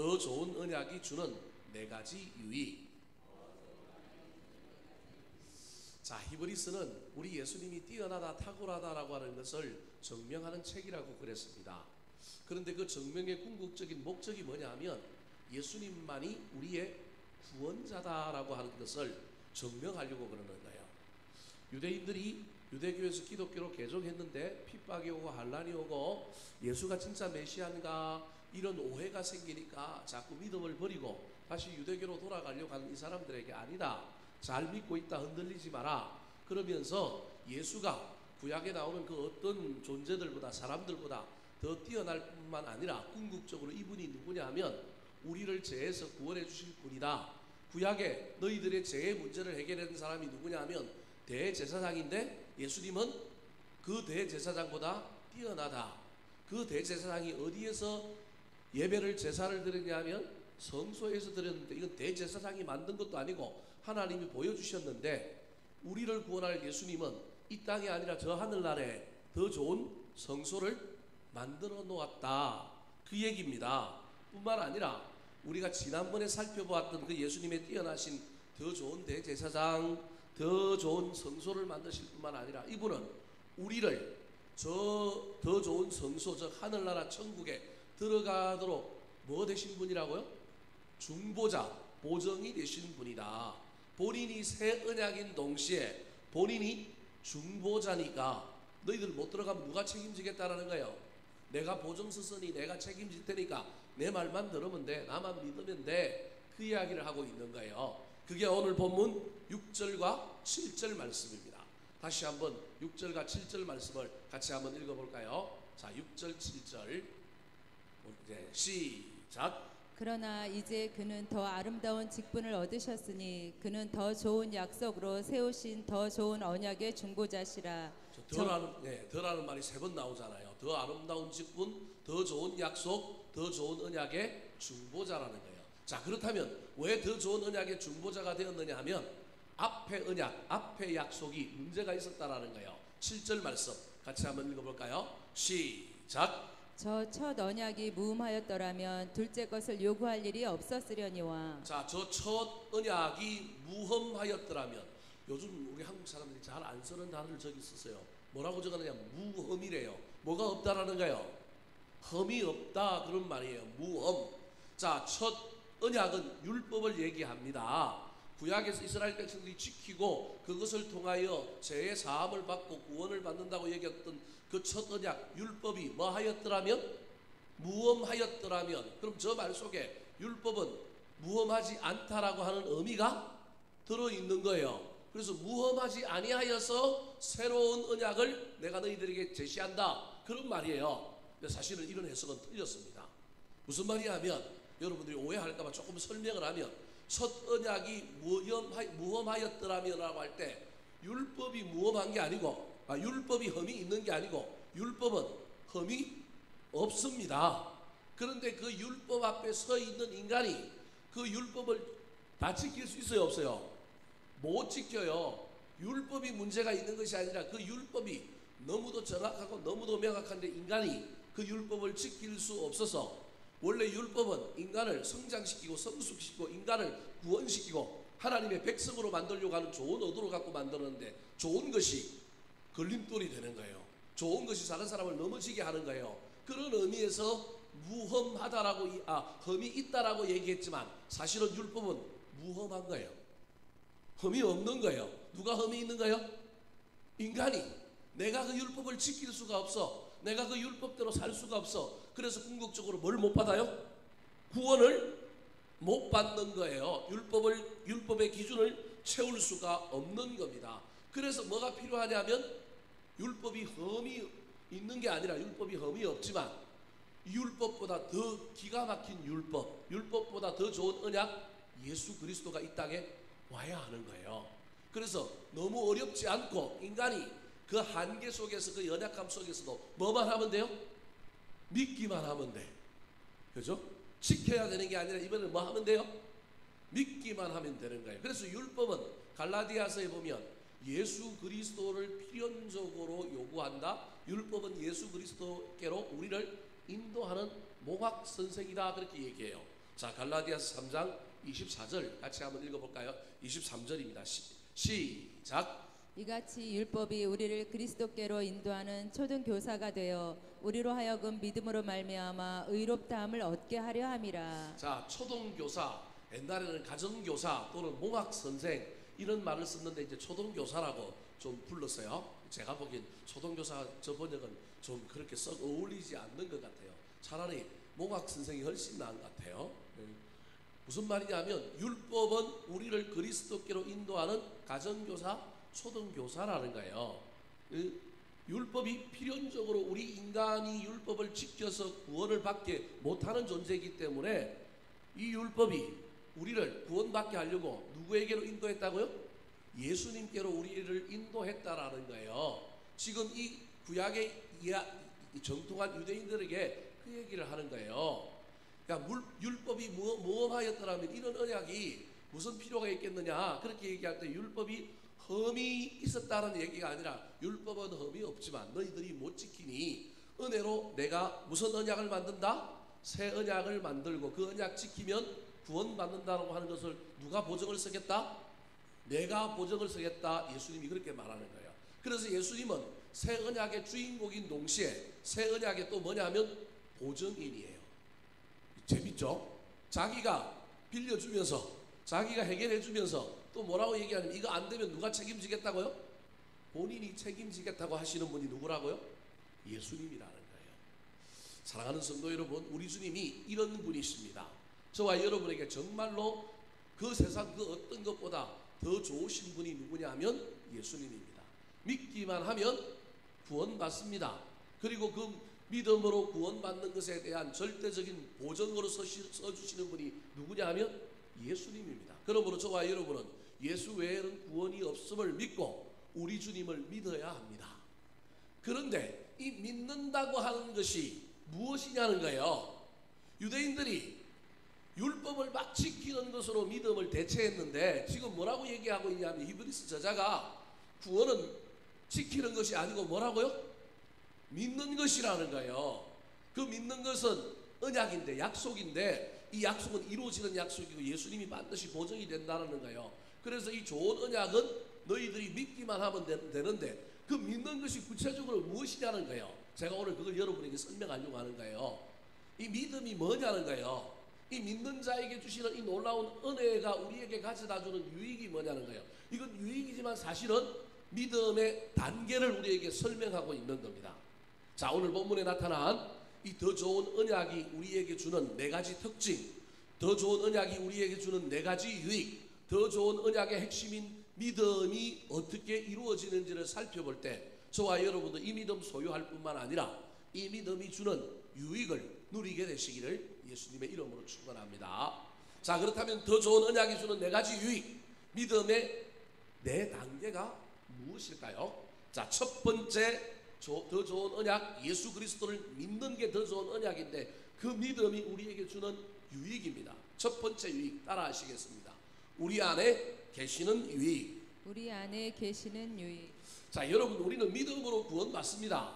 더 좋은 언약이 주는 네 가지 유익. 자, 히브리서는 우리 예수님이 뛰어나다 탁월하다라고 하는 것을 증명하는 책이라고 그랬습니다. 그런데 그 증명의 궁극적인 목적이 뭐냐 하면 예수님만이 우리의 구원자다라고 하는 것을 증명하려고 그러는 거예요. 유대인들이 유대교에서 기독교로 개종했는데 핍박이 오고 환란이 오고 예수가 진짜 메시아인가 이런 오해가 생기니까 자꾸 믿음을 버리고 다시 유대교로 돌아가려고 하는 이 사람들에게 아니다, 잘 믿고 있다, 흔들리지 마라 그러면서 예수가 구약에 나오는 그 어떤 존재들보다 사람들보다 더 뛰어날 뿐만 아니라 궁극적으로 이분이 누구냐 하면 우리를 죄에서 구원해 주실 분이다. 구약에 너희들의 죄의 문제를 해결하는 사람이 누구냐 하면 대제사장인데 예수님은 그 대제사장보다 뛰어나다. 그 대제사장이 어디에서 예배를 제사를 드렸냐 하면 성소에서 드렸는데 이건 대제사장이 만든 것도 아니고 하나님이 보여주셨는데 우리를 구원할 예수님은 이 땅이 아니라 저 하늘나라에 더 좋은 성소를 만들어 놓았다. 그 얘기입니다. 뿐만 아니라 우리가 지난번에 살펴보았던 그 예수님의 뛰어나신 더 좋은 대제사장, 더 좋은 성소를 만드실 뿐만 아니라 이분은 우리를 저 더 좋은 성소, 저 하늘나라 천국에 들어가도록 뭐 되신 분이라고요? 중보자, 보정이 되신 분이다. 본인이 새 언약인 동시에 본인이 중보자니까 너희들 못 들어가면 누가 책임지겠다라는 거예요. 내가 보증서 쓰니 내가 책임질 테니까 내 말만 들으면 돼, 나만 믿으면 돼, 그 이야기를 하고 있는 거예요. 그게 오늘 본문 6절과 7절 말씀입니다. 다시 한번 6절과 7절 말씀을 같이 한번 읽어볼까요? 자, 6절 7절 이제 시작. 그러나 이제 그는 더 아름다운 직분을 얻으셨으니 그는 더 좋은 약속으로 세우신 더 좋은 언약의 중보자시라. 더라는 말이 3번 나오잖아요. 더 아름다운 직분, 더 좋은 약속, 더 좋은 언약의 중보자라는 거예요. 자, 그렇다면 왜 더 좋은 언약의 중보자가 되었느냐 하면 앞에 언약, 앞에 약속이 문제가 있었다라는 거예요. 7절 말씀 같이 한번 읽어볼까요? 시작. 저 첫 언약이 무흠하였더라면 둘째 것을 요구할 일이 없었으려니와. 자, 저 첫 언약이 무흠하였더라면, 요즘 우리 한국 사람들이 잘 안 쓰는 단어를 저기 썼어요. 뭐라고 적었느냐? 무흠이래요. 뭐가 없다라는 거예요? 흠이 없다 그런 말이에요. 무흠. 자, 첫 언약은 율법을 얘기합니다. 구약에서 이스라엘 백성들이 지키고 그것을 통하여 죄의 사함을 받고 구원을 받는다고 얘기했던 그 첫 언약 율법이 뭐 하였더라면? 무엄하였더라면. 그럼 저 말 속에 율법은 무엄하지 않다라고 하는 의미가 들어있는 거예요. 그래서 무엄하지 아니하여서 새로운 언약을 내가 너희들에게 제시한다 그런 말이에요. 근데 사실은 이런 해석은 틀렸습니다. 무슨 말이냐 하면 여러분들이 오해할까봐 조금 설명을 하면 첫 언약이 무엄하였더라면 라고 할 때 율법이 무엄한 게 아니고 율법이 흠이 있는 게 아니고 율법은 흠이 없습니다. 그런데 그 율법 앞에 서 있는 인간이 그 율법을 다 지킬 수 있어요, 없어요? 못 지켜요. 율법이 문제가 있는 것이 아니라 그 율법이 너무도 정확하고 너무도 명확한데 인간이 그 율법을 지킬 수 없어서 원래 율법은 인간을 성장시키고 성숙시키고 인간을 구원시키고 하나님의 백성으로 만들려고 하는 좋은 의도로 갖고 만드는데 좋은 것이 걸림돌이 되는 거예요. 좋은 것이 다른 사람을 넘어지게 하는 거예요. 그런 의미에서 무흠하다라고 흠이 있다라고 얘기했지만 사실은 율법은 무흠한 거예요. 흠이 없는 거예요. 누가 흠이 있는 거예요? 인간이. 내가 그 율법을 지킬 수가 없어. 내가 그 율법대로 살 수가 없어. 그래서 궁극적으로 뭘 못 받아요? 구원을 못 받는 거예요. 율법의 기준을 채울 수가 없는 겁니다. 그래서 뭐가 필요하냐면 율법이 흠이 있는 게 아니라 율법이 흠이 없지만 율법보다 더 기가 막힌 율법보다 더 좋은 언약 예수 그리스도가 이 땅에 와야 하는 거예요. 그래서 너무 어렵지 않고 인간이 그 한계 속에서 그 연약함 속에서도 뭐만 하면 돼요? 믿기만 하면 돼. 그죠? 지켜야 되는 게 아니라 이번에는 뭐 하면 돼요? 믿기만 하면 되는 거예요. 그래서 율법은 갈라디아서에 보면 예수 그리스도를 필연적으로 요구한다. 율법은 예수 그리스도께로 우리를 인도하는 몽학 선생이다 그렇게 얘기해요. 자, 갈라디아서 3장 24절 같이 한번 읽어볼까요? 23절입니다. 시작. 이같이 율법이 우리를 그리스도께로 인도하는 초등 교사가 되어 우리로 하여금 믿음으로 말미암아 의롭다함을 얻게 하려 함이라. 자, 초등교사, 옛날에는 가정교사 또는 몽학선생 이런 말을 썼는데 이제 초등교사라고 좀 불렀어요. 제가 보기엔 초등교사 저 번역은 좀 그렇게 썩 어울리지 않는 것 같아요. 차라리 몽학선생이 훨씬 나은 것 같아요. 무슨 말이냐면 율법은 우리를 그리스도께로 인도하는 가정교사, 초등교사라는 거예요. 율법이 필연적으로 우리 인간이 율법을 지켜서 구원을 받게 못하는 존재이기 때문에 이 율법이 우리를 구원받게 하려고 누구에게로 인도했다고요? 예수님께로 우리를 인도했다라는 거예요. 지금 이 구약의 정통한 유대인들에게 그 얘기를 하는 거예요. 그러니까 율법이 무엄하였더라면 이런 언약이 무슨 필요가 있겠느냐, 그렇게 얘기할 때 율법이 흠이 있었다는 얘기가 아니라 율법은 흠이 없지만 너희들이 못 지키니 은혜로 내가 무슨 언약을 만든다? 새 언약을 만들고 그 언약 지키면 구원받는다라고 하는 것을 누가 보증을 쓰겠다? 내가 보증을 쓰겠다. 예수님이 그렇게 말하는 거예요. 그래서 예수님은 새 언약의 주인공인 동시에 새 언약의 또 뭐냐면 보증인이에요. 재밌죠? 자기가 빌려주면서 자기가 해결해주면서 또 뭐라고 얘기하냐면 이거 안 되면 누가 책임지겠다고요? 본인이 책임지겠다고 하시는 분이 누구라고요? 예수님이라는 거예요. 사랑하는 성도 여러분, 우리 주님이 이런 분이십니다. 저와 여러분에게 정말로 그 세상 그 어떤 것보다 더 좋으신 분이 누구냐 하면 예수님입니다. 믿기만 하면 구원받습니다. 그리고 그 믿음으로 구원받는 것에 대한 절대적인 보증으로 서주시는 분이 누구냐 하면 예수님입니다. 그러므로 저와 여러분은 예수 외에는 구원이 없음을 믿고 우리 주님을 믿어야 합니다. 그런데 이 믿는다고 하는 것이 무엇이냐는 거예요. 유대인들이 율법을 막 지키는 것으로 믿음을 대체했는데 지금 뭐라고 얘기하고 있냐면 히브리서 저자가 구원은 지키는 것이 아니고 뭐라고요? 믿는 것이라는 거예요. 그 믿는 것은 언약인데, 약속인데 이 약속은 이루어지는 약속이고 예수님이 반드시 보증이 된다는 거예요. 그래서 이 좋은 언약은 너희들이 믿기만 하면 되는데 그 믿는 것이 구체적으로 무엇이냐는 거예요. 제가 오늘 그걸 여러분에게 설명하려고 하는 거예요. 이 믿음이 뭐냐는 거예요. 이 믿는 자에게 주시는 이 놀라운 은혜가 우리에게 가져다주는 유익이 뭐냐는 거예요. 이건 유익이지만 사실은 믿음의 단계를 우리에게 설명하고 있는 겁니다. 자, 오늘 본문에 나타난 이 더 좋은 언약이 우리에게 주는 네 가지 특징, 더 좋은 언약이 우리에게 주는 네 가지 유익, 더 좋은 언약의 핵심인 믿음이 어떻게 이루어지는지를 살펴볼 때 저와 여러분도 이 믿음 소유할 뿐만 아니라 이 믿음이 주는 유익을 누리게 되시기를 예수님의 이름으로 축원합니다. 자, 그렇다면 더 좋은 언약이 주는 네 가지 유익, 믿음의 네 단계가 무엇일까요? 자, 첫 번째 더 좋은 언약, 예수 그리스도를 믿는 게 더 좋은 언약인데 그 믿음이 우리에게 주는 유익입니다. 첫 번째 유익 따라 하시겠습니다. 우리 안에 계시는 유익. 우리 안에 계시는 유익. 자, 여러분, 우리는 믿음으로 구원받습니다.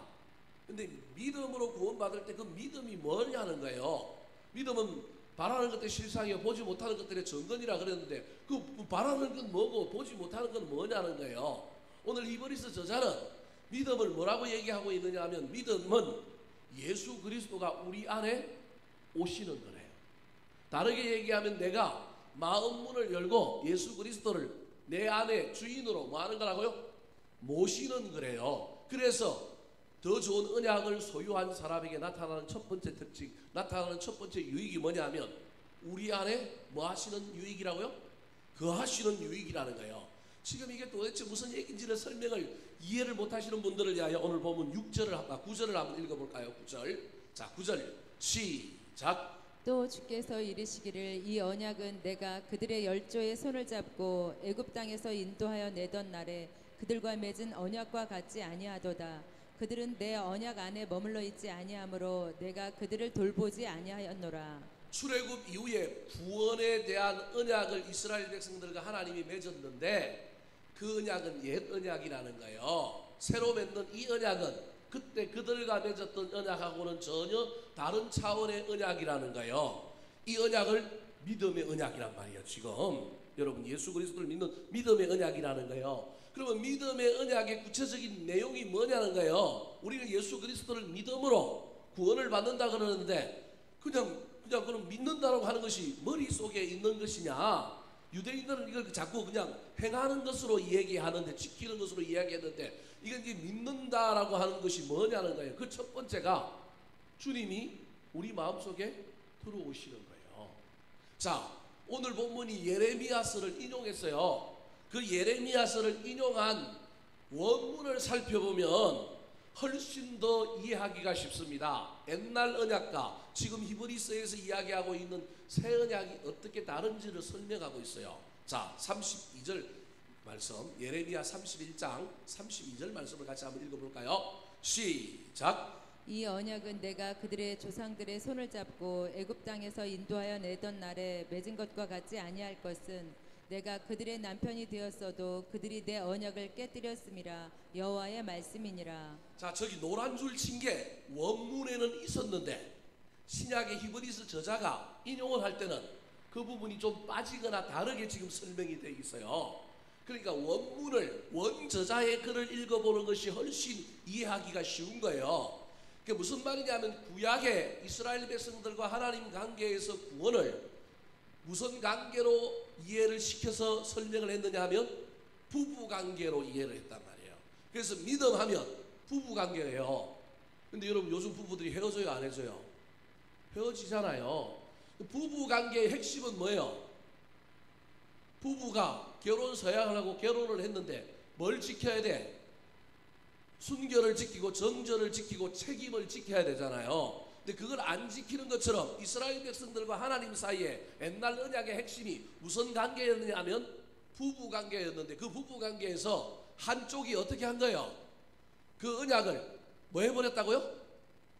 근데 믿음으로 구원받을 때 그 믿음이 뭐냐는 거예요. 믿음은 바라는 것들의 실상이요 보지 못하는 것들의 정건이라 그랬는데 그 바라는 건 뭐고 보지 못하는 건 뭐냐는 거예요. 오늘 히브리서 저자는 믿음을 뭐라고 얘기하고 있느냐 하면 믿음은 예수 그리스도가 우리 안에 오시는 거래요. 다르게 얘기하면 내가 마음 문을 열고 예수 그리스도를 내 안에 주인으로 뭐 하는 거라고요? 모시는 거래요. 그래서 더 좋은 언약을 소유한 사람에게 나타나는 첫 번째 특징, 나타나는 첫 번째 유익이 뭐냐면 우리 안에 뭐 하시는 유익이라고요? 거하시는 유익이라는 거예요. 지금 이게 도대체 무슨 얘기인지를 설명을 이해를 못 하시는 분들을 위하여 오늘 보면 9절을 한번 읽어볼까요? 9절. 자, 9절 시작. 또 주께서 이르시기를 이 언약은 내가 그들의 열조의 손을 잡고 애굽 땅에서 인도하여 내던 날에 그들과 맺은 언약과 같지 아니하도다. 그들은 내 언약 안에 머물러 있지 아니하므로 내가 그들을 돌보지 아니하였노라. 출애굽 이후에 구원에 대한 언약을 이스라엘 백성들과 하나님이 맺었는데 그 언약은 옛 언약이라는 거예요. 새로 맺는 이 언약은 그때 그들과 맺었던 언약하고는 전혀 다른 차원의 언약이라는 거예요. 이 언약을 믿음의 언약이란 말이에요. 지금 여러분 예수 그리스도를 믿는 믿음의 언약이라는 거예요. 그러면 믿음의 언약의 구체적인 내용이 뭐냐는 거예요. 우리가 예수 그리스도를 믿음으로 구원을 받는다 그러는데 그냥 그럼 믿는다라고 하는 것이 머릿속에 있는 것이냐? 유대인들은 이걸 자꾸 그냥 행하는 것으로 얘기하는데, 지키는 것으로 이야기했는데, 이건 이제 믿는다라고 하는 것이 뭐냐는 거예요. 그 첫 번째가 주님이 우리 마음속에 들어오시는 거예요. 자, 오늘 본문이 예레미야서를 인용했어요. 그 예레미야서를 인용한 원문을 살펴보면 훨씬 더 이해하기가 쉽습니다. 옛날 언약과 지금 히브리서에서 이야기하고 있는 새 언약이 어떻게 다른지를 설명하고 있어요. 자, 32절 말씀, 예레미야 31장 32절 말씀을 같이 한번 읽어볼까요? 시작. 이 언약은 내가 그들의 조상들의 손을 잡고 애굽 땅에서 인도하여 내던 날에 맺은 것과 같지 아니할 것은 내가 그들의 남편이 되었어도 그들이 내 언약을 깨뜨렸음이라. 여호와의 말씀이니라. 자, 저기 노란 줄 친 게 원문에는 있었는데 신약의 히브리서 저자가 인용을 할 때는 그 부분이 좀 빠지거나 다르게 지금 설명이 되어 있어요. 그러니까 원문을, 원저자의 글을 읽어보는 것이 훨씬 이해하기가 쉬운 거예요. 그게 무슨 말이냐면 구약의 이스라엘 백성들과 하나님 관계에서 구원을 무슨 관계로 이해를 시켜서 설명을 했느냐 하면 부부 관계로 이해를 했단 말이에요. 그래서 믿음하면 부부 관계예요. 근데 여러분 요즘 부부들이 헤어져요, 안 헤어져요? 헤어지잖아요. 부부 관계의 핵심은 뭐예요? 부부가 결혼 서약을 하고 결혼을 했는데 뭘 지켜야 돼? 순결을 지키고 정절을 지키고 책임을 지켜야 되잖아요. 근데 그걸 안 지키는 것처럼 이스라엘 백성들과 하나님 사이에 옛날 언약의 핵심이 무슨 관계였느냐 하면 부부 관계였는데 그 부부 관계에서 한쪽이 어떻게 한 거예요? 그 언약을 뭐 해버렸다고요?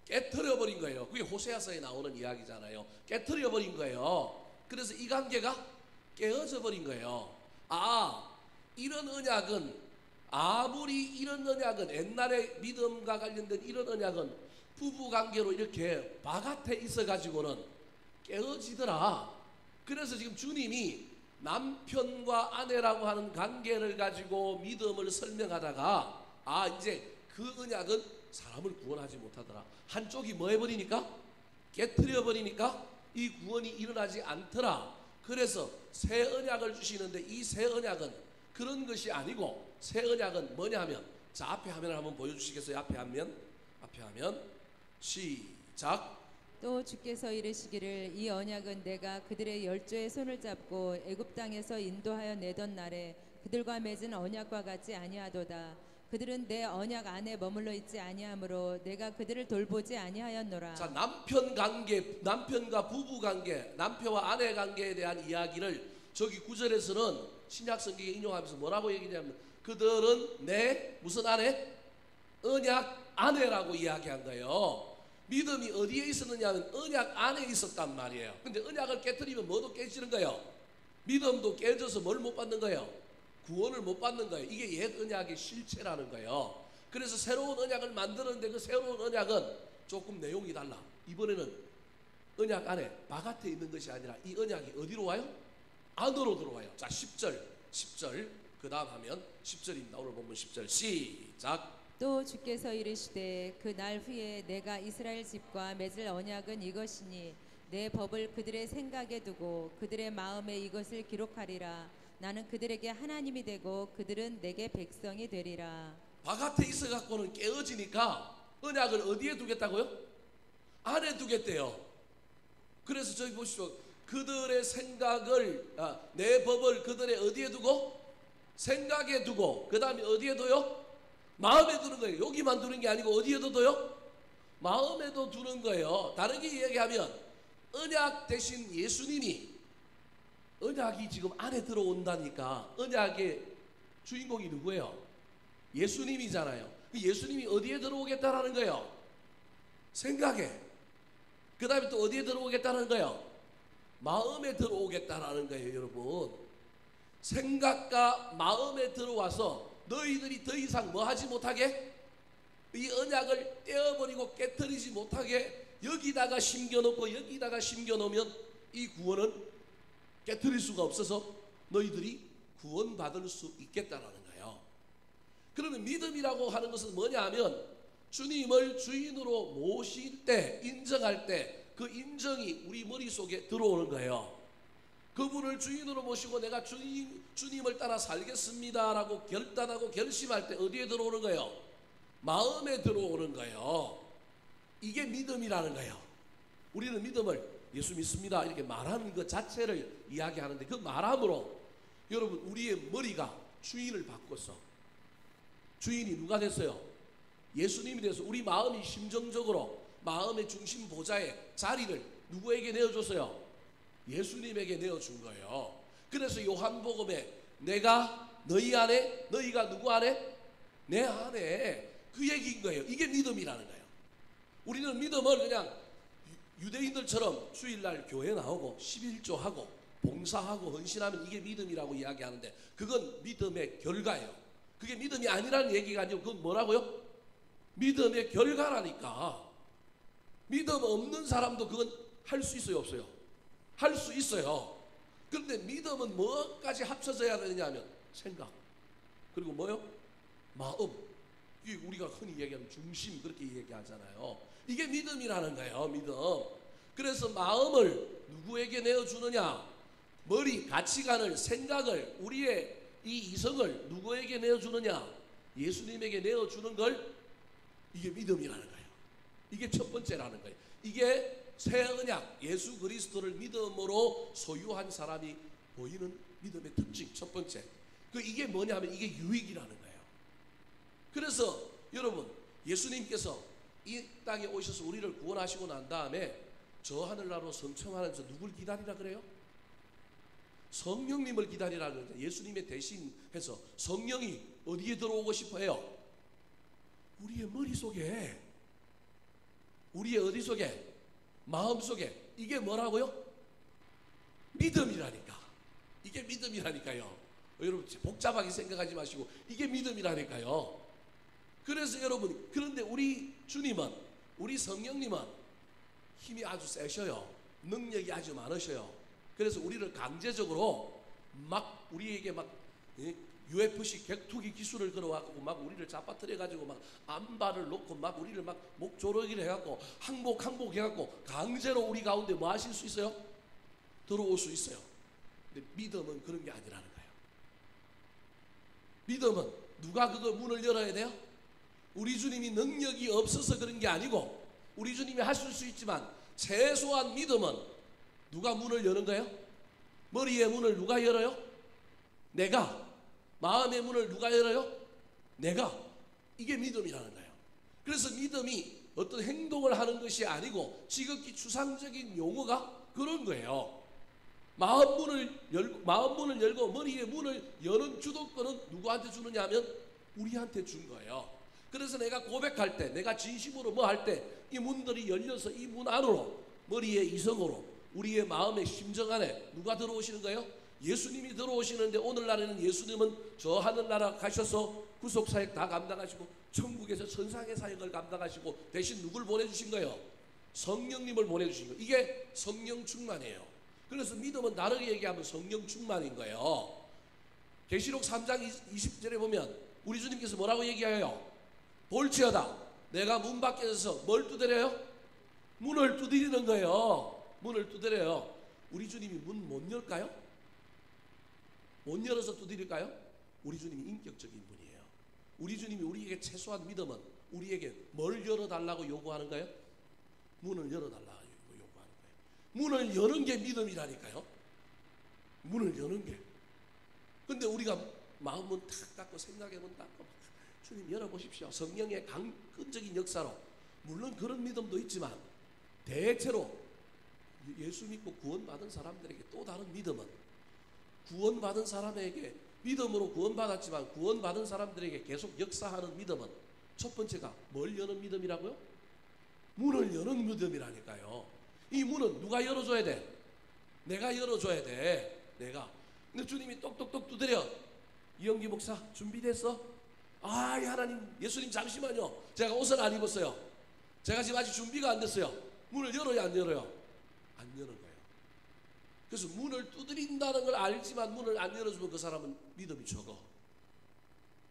깨트려 버린 거예요. 그게 호세아서에 나오는 이야기잖아요. 깨트려 버린 거예요. 그래서 이 관계가 깨어져 버린 거예요. 아, 이런 언약은 아무리 이런 언약은 옛날의 믿음과 관련된 이런 언약은 부부관계로 이렇게 바깥에 있어가지고는 깨어지더라. 그래서 지금 주님이 남편과 아내라고 하는 관계를 가지고 믿음을 설명하다가 아, 이제 그 언약은 사람을 구원하지 못하더라. 한쪽이 뭐 해버리니까? 깨트려 버리니까 이 구원이 일어나지 않더라. 그래서 새 언약을 주시는데 이 새 언약은 그런 것이 아니고 새 언약은 뭐냐 하면, 자, 앞에 화면을 한번 보여주시겠어요? 앞에 하면 시작. 또 주께서 이르시기를 이 언약은 내가 그들의 열조의 손을 잡고 애굽 땅에서 인도하여 내던 날에 그들과 맺은 언약과 같지 아니하도다. 그들은 내 언약 안에 머물러 있지 아니하므로 내가 그들을 돌보지 아니하였노라. 자, 남편 관계, 남편과 부부 관계, 남편과 아내 관계에 대한 이야기를 저기 9절에서는 신약 성경에 인용하면서 뭐라고 얘기냐면 그들은 내 무슨 아내? 언약 아내라고 이야기한 거예요. 믿음이 어디에 있었느냐면 언약 안에 있었단 말이에요. 근데 언약을 깨뜨리면 뭐도 깨지는 거예요? 믿음도 깨져서 뭘 못 받는 거예요? 구원을 못 받는 거예요. 이게 옛 언약의 실체라는 거예요. 그래서 새로운 언약을 만드는데 그 새로운 언약은 조금 내용이 달라. 이번에는 언약 안에 바깥에 있는 것이 아니라 이 언약이 어디로 와요? 안으로 들어와요. 자, 10절 그 다음 하면 10절입니다. 오늘 본문 10절 시작. 또 주께서 이르시되 그 날 후에 내가 이스라엘 집과 맺을 언약은 이것이니 내 법을 그들의 생각에 두고 그들의 마음에 이것을 기록하리라. 나는 그들에게 하나님이 되고 그들은 내게 백성이 되리라. 바깥에 있어 갖고는 깨어지니까 언약을 어디에 두겠다고요? 안에 두겠대요. 그래서 저기 보시죠. 그들의 생각을 내 법을 그들의 어디에 두고? 생각에 두고 그 다음에 어디에 둬요? 마음에 두는 거예요. 여기만 두는 게 아니고 어디에도 둬요? 마음에도 두는 거예요. 다르게 이야기하면 언약 대신 예수님이, 언약이 지금 안에 들어온다니까 언약의 주인공이 누구예요? 예수님이잖아요. 예수님이 어디에 들어오겠다라는 거예요? 생각에. 그 다음에 또 어디에 들어오겠다는 거예요? 마음에 들어오겠다라는 거예요, 여러분. 생각과 마음에 들어와서 너희들이 더 이상 뭐 하지 못하게? 이 언약을 떼어버리고 깨트리지 못하게 여기다가 심겨놓고 여기다가 심겨놓으면 이 구원은 깨트릴 수가 없어서 너희들이 구원받을 수 있겠다라는 거예요. 그러면 믿음이라고 하는 것은 뭐냐 하면 주님을 주인으로 모실 때, 인정할 때 그 인정이 우리 머릿속에 들어오는 거예요. 그분을 주인으로 모시고 내가 주님을 따라 살겠습니다라고 결단하고 결심할 때 어디에 들어오는 거예요? 마음에 들어오는 거예요. 이게 믿음이라는 거예요. 우리는 믿음을 예수 믿습니다 이렇게 말하는 것 자체를 이야기하는데 그 말함으로 여러분 우리의 머리가 주인을 바꿨어. 주인이 누가 됐어요? 예수님이 돼서 우리 마음이 심정적으로 마음의 중심 보좌에 자리를 누구에게 내어줬어요? 예수님에게 내어준 거예요. 그래서 요한복음에 내가 너희 안에, 너희가 누구 안에? 내 안에. 그 얘기인 거예요. 이게 믿음이라는 거예요. 우리는 믿음을 그냥 유대인들처럼 주일날 교회 나오고 11조하고 봉사하고 헌신하면 이게 믿음이라고 이야기하는데 그건 믿음의 결과예요. 그게 믿음이 아니라는 얘기가 아니고 그건 뭐라고요? 믿음의 결과라니까. 믿음 없는 사람도 그건 할 수 있어요, 없어요? 할 수 있어요. 그런데 믿음은 뭐까지 합쳐져야 되느냐 하면 생각, 그리고 뭐요? 마음. 이게 우리가 흔히 얘기하는 중심, 그렇게 얘기하잖아요. 이게 믿음이라는 거예요. 믿음. 그래서 마음을 누구에게 내어주느냐? 머리, 가치관을, 생각을, 우리의 이 이성을 누구에게 내어주느냐? 예수님에게 내어주는 걸 이게 믿음이라는 거예요. 이게 첫 번째라는 거예요. 이게 새 언약 예수 그리스도를 믿음으로 소유한 사람이 보이는 믿음의 특징 첫 번째. 이게 뭐냐면 이게 유익이라는 거예요. 그래서 여러분 예수님께서 이 땅에 오셔서 우리를 구원하시고 난 다음에 저 하늘나라로 성천하면서 누굴 기다리라 그래요? 성령님을 기다리라 그래요. 예수님의 대신해서 성령이 어디에 들어오고 싶어 해요? 우리의 머릿속에, 우리의 어디 속에? 마음속에. 이게 뭐라고요? 믿음이라니까. 이게 믿음이라니까요. 여러분 복잡하게 생각하지 마시고 이게 믿음이라니까요. 그래서 여러분, 그런데 우리 주님은, 우리 성령님은 힘이 아주 세셔요. 능력이 아주 많으셔요. 그래서 우리를 강제적으로 막 우리에게 막 UFC 격투기 기술을 걸어와갖고 막 우리를 잡아뜨려가지고 막 안발을 놓고 막 우리를 막 목조르기를 해갖고 항복 해갖고 강제로 우리 가운데 뭐 하실 수 있어요? 들어올 수 있어요. 근데 믿음은 그런 게 아니라는 거예요. 믿음은 누가 그거 문을 열어야 돼요? 우리 주님이 능력이 없어서 그런 게 아니고 우리 주님이 하실 수 있지만 최소한 믿음은 누가 문을 여는 거예요? 머리의 문을 누가 열어요? 내가. 마음의 문을 누가 열어요? 내가. 이게 믿음이라는 거예요. 그래서 믿음이 어떤 행동을 하는 것이 아니고 지극히 추상적인 용어가 그런 거예요. 마음 문을 열고 머리의 문을 여는 주도권은 누구한테 주느냐 하면 우리한테 준 거예요. 그래서 내가 고백할 때, 내가 진심으로 뭐 할 때 이 문들이 열려서 이 문 안으로 머리의 이성으로 우리의 마음의 심정 안에 누가 들어오시는 거예요? 예수님이 들어오시는데 오늘날에는 예수님은 저 하늘나라 가셔서 구속사역 다 감당하시고 천국에서 천상의 사역을 감당하시고 대신 누굴 보내주신 거예요? 성령님을 보내주신 거예요. 이게 성령 충만이에요. 그래서 믿음은 다르게 얘기하면 성령 충만인 거예요. 계시록 3장 20절에 보면 우리 주님께서 뭐라고 얘기해요? 볼지어다 내가 문 밖에서 뭘 두드려요? 문을 두드리는 거예요. 문을 두드려요. 우리 주님이 문 못 열까요? 못 열어서 두드릴까요? 우리 주님이 인격적인 분이에요. 우리 주님이 우리에게 최소한 믿음은 우리에게 뭘 열어달라고 요구하는 거예요? 문을 열어달라고 요구하는 거예요. 문을 여는 게 믿음이라니까요. 문을 여는 게. 근데 우리가 마음은 탁 닫고 생각의 문 닫고 주님 열어보십시오. 성령의 강건적인 역사로 물론 그런 믿음도 있지만 대체로 예수 믿고 구원받은 사람들에게 또 다른 믿음은 구원받은 사람에게 믿음으로 구원받았지만 구원받은 사람들에게 계속 역사하는 믿음은 첫 번째가 뭘 여는 믿음이라고요? 문을 여는 믿음이라니까요. 이 문은 누가 열어줘야 돼? 내가 열어줘야 돼. 내가. 근데 주님이 똑똑똑 두드려. 이영기 목사 준비됐어? 아, 하나님, 예수님 잠시만요. 제가 옷을 안 입었어요. 제가 지금 아직 준비가 안 됐어요. 문을 열어요, 안 열어요? 안 여는 거예요. 그래서 문을 두드린다는 걸 알지만 문을 안 열어주면 그 사람은 믿음이 적어.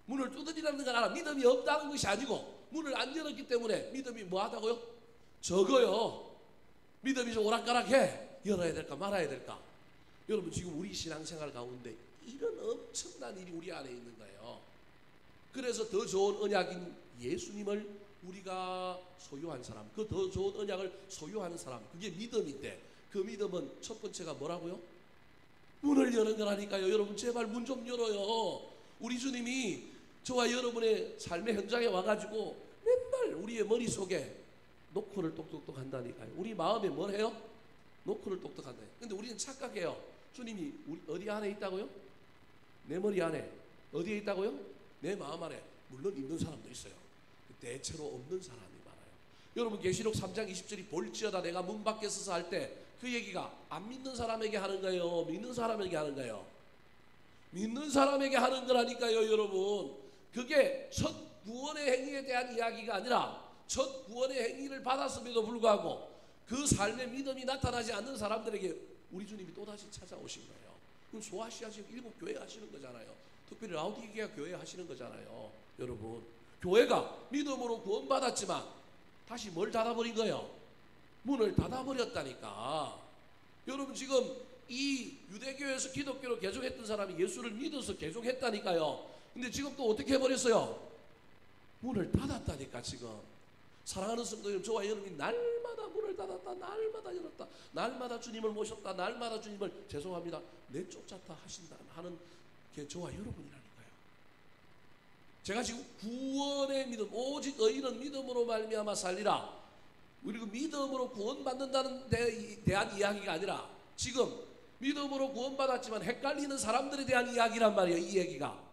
문을 두드리라는 걸 알아. 믿음이 없다는 것이 아니고 문을 안 열었기 때문에 믿음이 뭐하다고요? 적어요. 믿음이 좀 오락가락해. 열어야 될까 말아야 될까. 여러분 지금 우리 신앙생활 가운데 이런 엄청난 일이 우리 안에 있는 거예요. 그래서 더 좋은 언약인 예수님을 우리가 소유한 사람, 그 더 좋은 언약을 소유하는 사람, 그게 믿음인데 그 믿음은 첫 번째가 뭐라고요? 문을 여는 거라니까요. 여러분 제발 문 좀 열어요. 우리 주님이 저와 여러분의 삶의 현장에 와가지고 맨날 우리의 머릿속에 노크를 똑똑똑 한다니까요. 우리 마음에 뭘 해요? 노크를 똑똑한다. 근데 우리는 착각해요. 주님이 우리 어디 안에 있다고요? 내 머리 안에. 어디에 있다고요? 내 마음 안에. 물론 있는 사람도 있어요. 대체로 없는 사람이 많아요. 여러분 계시록 3장 20절이 볼지어다 내가 문 밖에 서서 할 때 그 얘기가 안 믿는 사람에게 하는 거예요? 믿는 사람에게 하는 거예요? 믿는 사람에게 하는 거라니까요. 여러분 그게 첫 구원의 행위에 대한 이야기가 아니라 첫 구원의 행위를 받았음에도 불구하고 그 삶의 믿음이 나타나지 않는 사람들에게 우리 주님이 또다시 찾아오신 거예요. 그럼 소아시아 지역 일곱 교회 하시는 거잖아요. 특별히 라우디게아 교회 하시는 거잖아요. 여러분 교회가 믿음으로 구원받았지만 다시 뭘 닫아버린 거예요? 문을 닫아버렸다니까. 여러분 지금 이 유대교에서 기독교로 개종했던 사람이 예수를 믿어서 개종했다니까요. 근데 지금 또 어떻게 해버렸어요? 문을 닫았다니까. 지금 사랑하는 성도님, 저와 여러분이 날마다 문을 닫았다, 날마다 열었다, 날마다 주님을 모셨다, 날마다 주님을 죄송합니다 내쫓았다 하신다 하는 게 저와 여러분이라니까요. 제가 지금 구원의 믿음, 오직 의인은 믿음으로 말미암아 살리라, 그리고 믿음으로 구원받는다는 데 대한 이야기가 아니라 지금 믿음으로 구원받았지만 헷갈리는 사람들에 대한 이야기란 말이에요. 이 얘기가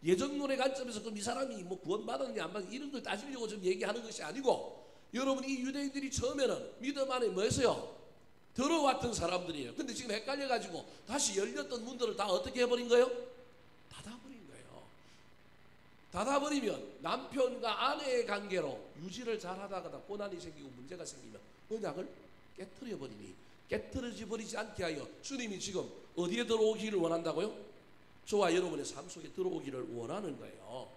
예정론의 관점에서 그럼 이 사람이 뭐 구원받았느냐 안 받았느냐 이런 걸 따지려고 좀 얘기하는 것이 아니고, 여러분 이 유대인들이 처음에는 믿음 안에 뭐였어요? 들어왔던 사람들이에요. 근데 지금 헷갈려가지고 다시 열렸던 문들을 다 어떻게 해버린 거예요? 닫아버린 거예요. 닫아버리면 남편과 아내의 관계로 유지를 잘하다가 고난이 생기고 문제가 생기면 언약을 깨트려버리니, 깨트려버리지 않게 하여 주님이 지금 어디에 들어오기를 원한다고요? 저와 여러분의 삶 속에 들어오기를 원하는 거예요.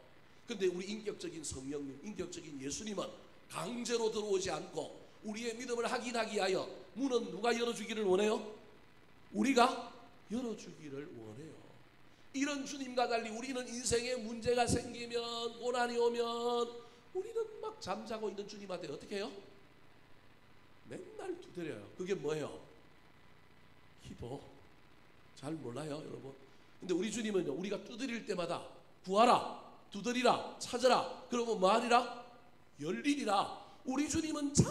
근데 우리 인격적인 성령님, 인격적인 예수님은 강제로 들어오지 않고 우리의 믿음을 확인하기 위하여 문은 누가 열어주기를 원해요? 우리가 열어주기를 원해요. 이런 주님과 달리 우리는 인생에 문제가 생기면, 고난이 오면 우리는 막 잠자고 있는 주님한테 어떻게 해요? 맨날 두드려요. 그게 뭐예요? 기도. 잘 몰라요 여러분. 근데 우리 주님은요, 우리가 두드릴 때마다 구하라, 두드리라, 찾으라, 그러면 뭐하리라? 열리리라. 우리 주님은 잘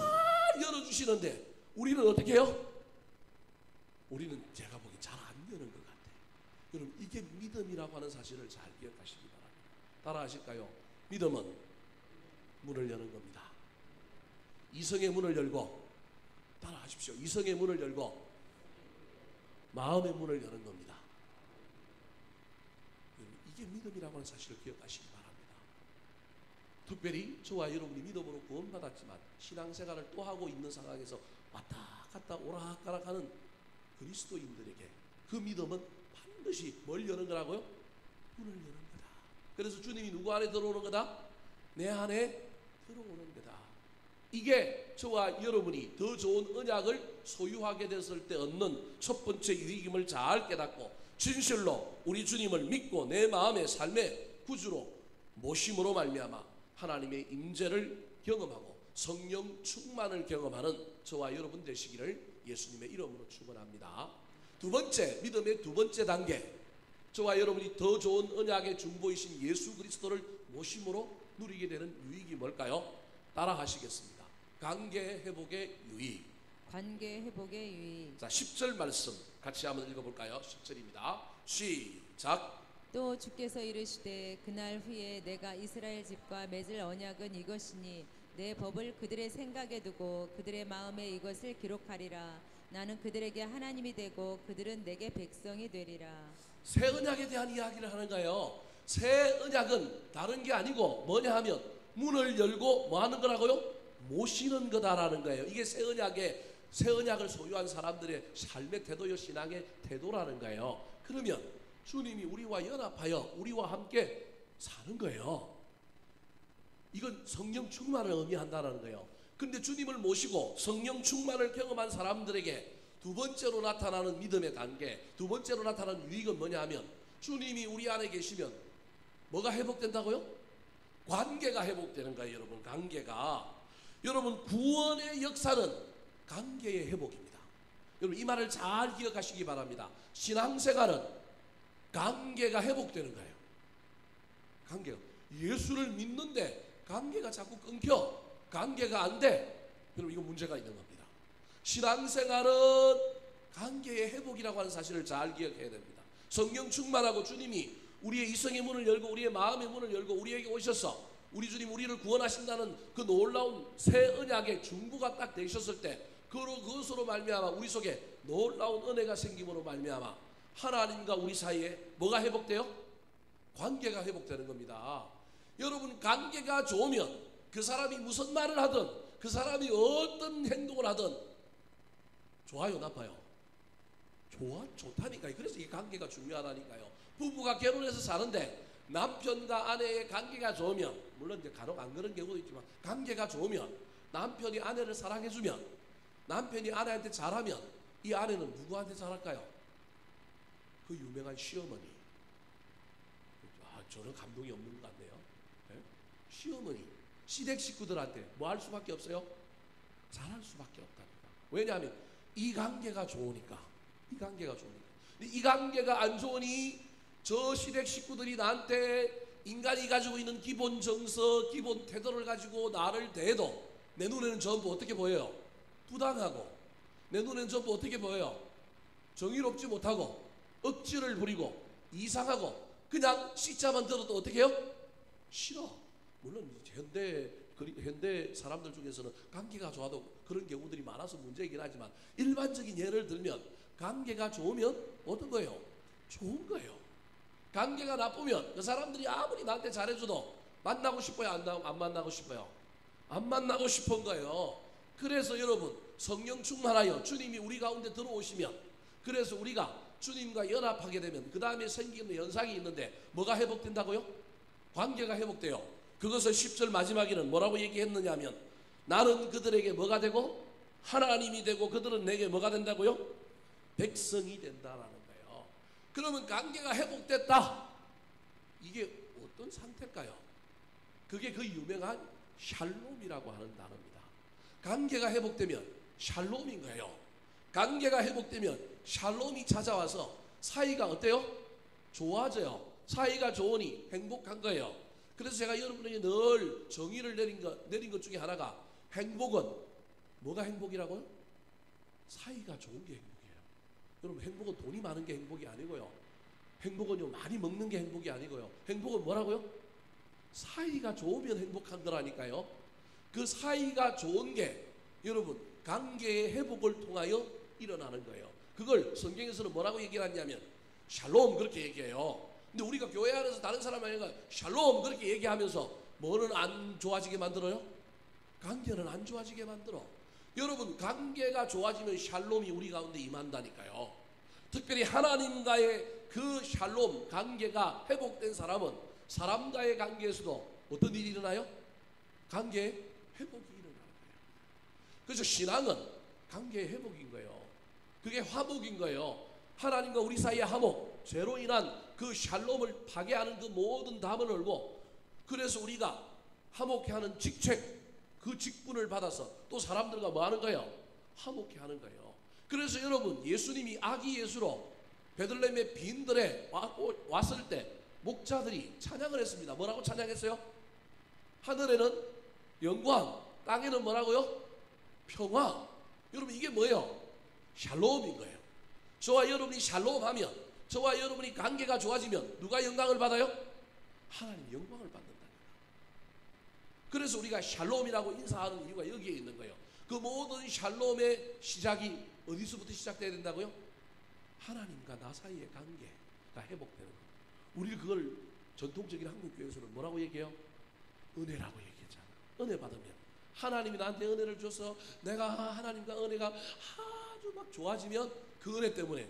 열어주시는데 우리는 어떻게 해요? 우리는 제가 보기엔 잘 안 여는 것 같아요. 여러분 이게 믿음이라고 하는 사실을 잘 기억하시기 바랍니다. 따라하실까요? 믿음은 문을 여는 겁니다. 이성의 문을 열고, 따라하십시오. 이성의 문을 열고 마음의 문을 여는 겁니다. 이게 믿음이라고 하는 사실을 기억하시기 바랍니다. 특별히 저와 여러분이 믿음으로 구원받았지만 신앙생활을 또 하고 있는 상황에서 왔다 갔다 오락가락하는 그리스도인들에게 그 믿음은 반드시 뭘 여는 거라고요? 문을 여는 거다. 그래서 주님이 누구 안에 들어오는 거다? 내 안에 들어오는 거다. 이게 저와 여러분이 더 좋은 언약을 소유하게 됐을 때 얻는 첫 번째 유익임을 잘 깨닫고 진실로 우리 주님을 믿고 내 마음의 삶의 구주로 모심으로 말미암아 하나님의 임재를 경험하고 성령 충만을 경험하는 저와 여러분 되시기를 예수님의 이름으로 축원합니다. 두 번째, 믿음의 두 번째 단계, 저와 여러분이 더 좋은 언약의 중보이신 예수 그리스도를 모심으로 누리게 되는 유익이 뭘까요? 따라 하시겠습니다. 관계 회복의 유익. 관계 회복의 유익. 자, 10절 말씀 같이 한번 읽어볼까요? 10절입니다. 시작. 또 주께서 이르시되 그날 후에 내가 이스라엘 집과 맺을 언약은 이것이니 내 법을 그들의 생각에 두고 그들의 마음에 이것을 기록하리라. 나는 그들에게 하나님이 되고 그들은 내게 백성이 되리라. 새 언약에 대한 이야기를 하는 거예요. 새 언약은 다른 게 아니고 뭐냐 하면 문을 열고 뭐 하는 거라고요? 모시는 거다라는 거예요. 이게 새 언약의 새 언약을 소유한 사람들의 삶의 태도요, 신앙의 태도라는 거예요. 그러면 주님이 우리와 연합하여 우리와 함께 사는 거예요. 이건 성령 충만을 의미한다는 거예요. 그런데 주님을 모시고 성령 충만을 경험한 사람들에게 두 번째로 나타나는 믿음의 단계, 두 번째로 나타나는 유익은 뭐냐 하면, 주님이 우리 안에 계시면 뭐가 회복된다고요? 관계가 회복되는 거예요. 여러분, 관계가. 여러분, 구원의 역사는 관계의 회복입니다. 여러분, 이 말을 잘 기억하시기 바랍니다. 신앙생활은 관계가 회복되는 거예요. 관계가. 예수를 믿는데 관계가 자꾸 끊겨. 관계가 안 돼. 여러분, 이거 문제가 있는 겁니다. 신앙생활은 관계의 회복이라고 하는 사실을 잘 기억해야 됩니다. 성령 충만하고 주님이 우리의 이성의 문을 열고 우리의 마음의 문을 열고 우리에게 오셔서 우리 주님 우리를 구원하신다는 그 놀라운 새 언약의 중부가 딱 되셨을 때, 그것으로 말미암아 우리 속에 놀라운 은혜가 생김으로 말미암아 하나님과 우리 사이에 뭐가 회복돼요? 관계가 회복되는 겁니다. 여러분, 관계가 좋으면 그 사람이 무슨 말을 하든 그 사람이 어떤 행동을 하든 좋아요, 나빠요? 좋다니까요. 그래서 이 관계가 중요하다니까요. 부부가 결혼해서 사는데 남편과 아내의 관계가 좋으면, 물론 이제 간혹 안 그런 경우도 있지만 관계가 좋으면, 남편이 아내를 사랑해주면, 남편이 아내한테 잘하면 이 아내는 누구한테 잘할까요? 그 유명한 시어머니. 저는 감동이 없는 것 같네요. 네? 시어머니, 시댁 식구들한테 뭐 할 수밖에 없어요? 잘할 수밖에 없답니다. 왜냐하면 이 관계가 좋으니까. 이 관계가 좋으니까. 이 관계가 안 좋으니 저 시댁 식구들이 나한테 인간이 가지고 있는 기본 정서, 기본 태도를 가지고 나를 대해도 내 눈에는 전부 어떻게 보여요? 부당하고, 내 눈에는 전부 어떻게 보여요? 정의롭지 못하고, 억지를 부리고, 이상하고, 그냥 C자만 들어도 어떻게 해요? 싫어. 물론 현대 사람들 중에서는 관계가 좋아도 그런 경우들이 많아서 문제이긴 하지만, 일반적인 예를 들면 관계가 좋으면 어떤 거예요? 좋은 거예요. 관계가 나쁘면 그 사람들이 아무리 나한테 잘해줘도 만나고 싶어요? 안 만나고 싶어요? 안 만나고 싶은 거예요. 그래서 여러분, 성령 충만하여 주님이 우리 가운데 들어오시면, 그래서 우리가 주님과 연합하게 되면 그 다음에 생기는 현상이 있는데 뭐가 회복된다고요? 관계가 회복돼요. 그것을 10절 마지막에는 뭐라고 얘기했느냐 하면, 나는 그들에게 뭐가 되고 하나님이 되고 그들은 내게 뭐가 된다고요? 백성이 된다라는 거예요. 그러면 관계가 회복됐다. 이게 어떤 상태일까요? 그게 그 유명한 샬롬이라고 하는 단어입니다. 관계가 회복되면 샬롬인 거예요. 관계가 회복되면 샬롬이 찾아와서 사이가 어때요? 좋아져요. 사이가 좋으니 행복한 거예요. 그래서 제가 여러분에게 늘 정의를 내린 것 중에 하나가, 행복은 뭐가 행복이라고요? 사이가 좋은 게 행복이에요. 여러분, 행복은 돈이 많은 게 행복이 아니고요. 행복은요, 많이 먹는 게 행복이 아니고요. 행복은 뭐라고요? 사이가 좋으면 행복한 거라니까요. 그 사이가 좋은 게 여러분, 관계의 회복을 통하여 일어나는 거예요. 그걸 성경에서는 뭐라고 얘기하냐면 샬롬, 그렇게 얘기해요. 근데 우리가 교회 안에서 다른 사람에게 샬롬 그렇게 얘기하면서 뭐는 안 좋아지게 만들어요? 관계는 안 좋아지게 만들어. 여러분, 관계가 좋아지면 샬롬이 우리 가운데 임한다니까요. 특별히 하나님과의 그 샬롬 관계가 회복된 사람은 사람과의 관계에서도 어떤 일이 일어나요? 관계의 회복이 일어나는 거예요. 그래서 신앙은 관계의 회복인 거예요. 그게 화목인 거예요. 하나님과 우리 사이의 화목, 죄로 인한 그 샬롬을 파괴하는 그 모든 담을 얼고, 그래서 우리가 화목해 하는 직책, 그 직분을 받아서 또 사람들과 뭐 하는 거예요? 화목해 하는 거예요. 그래서 여러분, 예수님이 아기 예수로 베들레헴의 빈들에 왔을 때 목자들이 찬양을 했습니다. 뭐라고 찬양했어요? 하늘에는 영광, 땅에는 뭐라고요? 평화. 여러분, 이게 뭐예요? 샬롬인 거예요. 저와 여러분이 샬롬하면, 저와 여러분이 관계가 좋아지면 누가 영광을 받아요? 하나님 영광을 받는다니까. 그래서 우리가 샬롬이라고 인사하는 이유가 여기에 있는 거예요. 그 모든 샬롬의 시작이 어디서부터 시작돼야 된다고요? 하나님과 나 사이의 관계가 회복되는 거예요. 우리 그걸 전통적인 한국교회에서는 뭐라고 얘기해요? 은혜라고 얘기하잖아. 은혜 받으면 하나님이 나한테 은혜를 줘서 내가 하나님과 은혜가 아주 막 좋아지면 그 은혜 때문에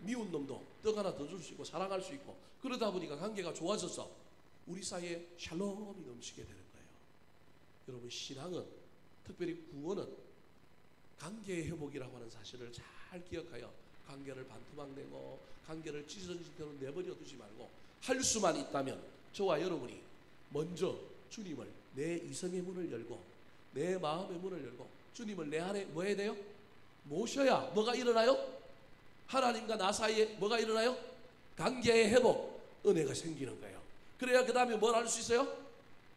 미운 놈도 떡 하나 더 줄 수 있고 사랑할 수 있고, 그러다 보니까 관계가 좋아져서 우리 사이에 샬롬이 넘치게 되는 거예요. 여러분, 신앙은, 특별히 구원은 관계의 회복이라고 하는 사실을 잘 기억하여 관계를 반토막 내고 관계를 찢어진 대로 내버려 두지 말고, 할 수만 있다면 저와 여러분이 먼저 주님을, 내 이성의 문을 열고 내 마음의 문을 열고 주님을 내 안에 뭐 해야 돼요? 모셔야 뭐가 일어나요? 하나님과 나 사이에 뭐가 일어나요? 관계의 회복, 은혜가 생기는 거예요. 그래야 그 다음에 뭘 할 수 있어요?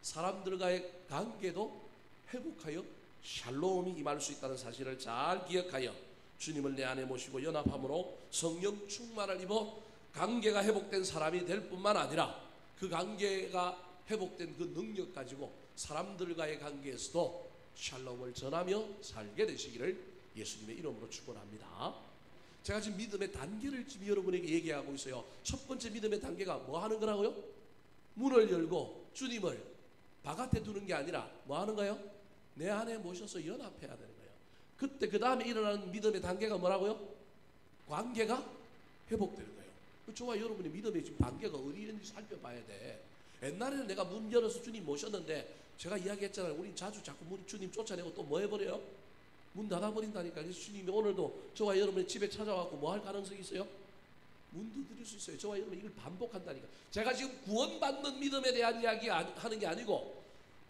사람들과의 관계도 회복하여 샬롬이 임할 수 있다는 사실을 잘 기억하여 주님을 내 안에 모시고 연합함으로 성령 충만을 입어 관계가 회복된 사람이 될 뿐만 아니라 그 관계가 회복된 그 능력 가지고 사람들과의 관계에서도 샬롬을 전하며 살게 되시기를 예수님의 이름으로 축원합니다. 제가 지금 믿음의 단계를 지금 여러분에게 얘기하고 있어요. 첫 번째 믿음의 단계가 뭐 하는 거라고요? 문을 열고 주님을 바깥에 두는 게 아니라 뭐 하는 거예요? 내 안에 모셔서 연합해야 되는 거예요. 그때 그 다음에 일어나는 믿음의 단계가 뭐라고요? 관계가 회복되는 거예요. 저와 여러분의 믿음의 지금 단계가 어디 있는지 살펴봐야 돼. 옛날에는 내가 문 열어서 주님 모셨는데, 제가 이야기했잖아요. 우리 자주 자꾸 주님 쫓아내고 또 뭐 해버려요? 문 닫아버린다니까. 그래서 주님이 오늘도 저와 여러분의 집에 찾아와서 뭐 할 가능성이 있어요? 문도 드릴 수 있어요. 저와 여러분이 이걸 반복한다니까. 제가 지금 구원받는 믿음에 대한 이야기 하는 게 아니고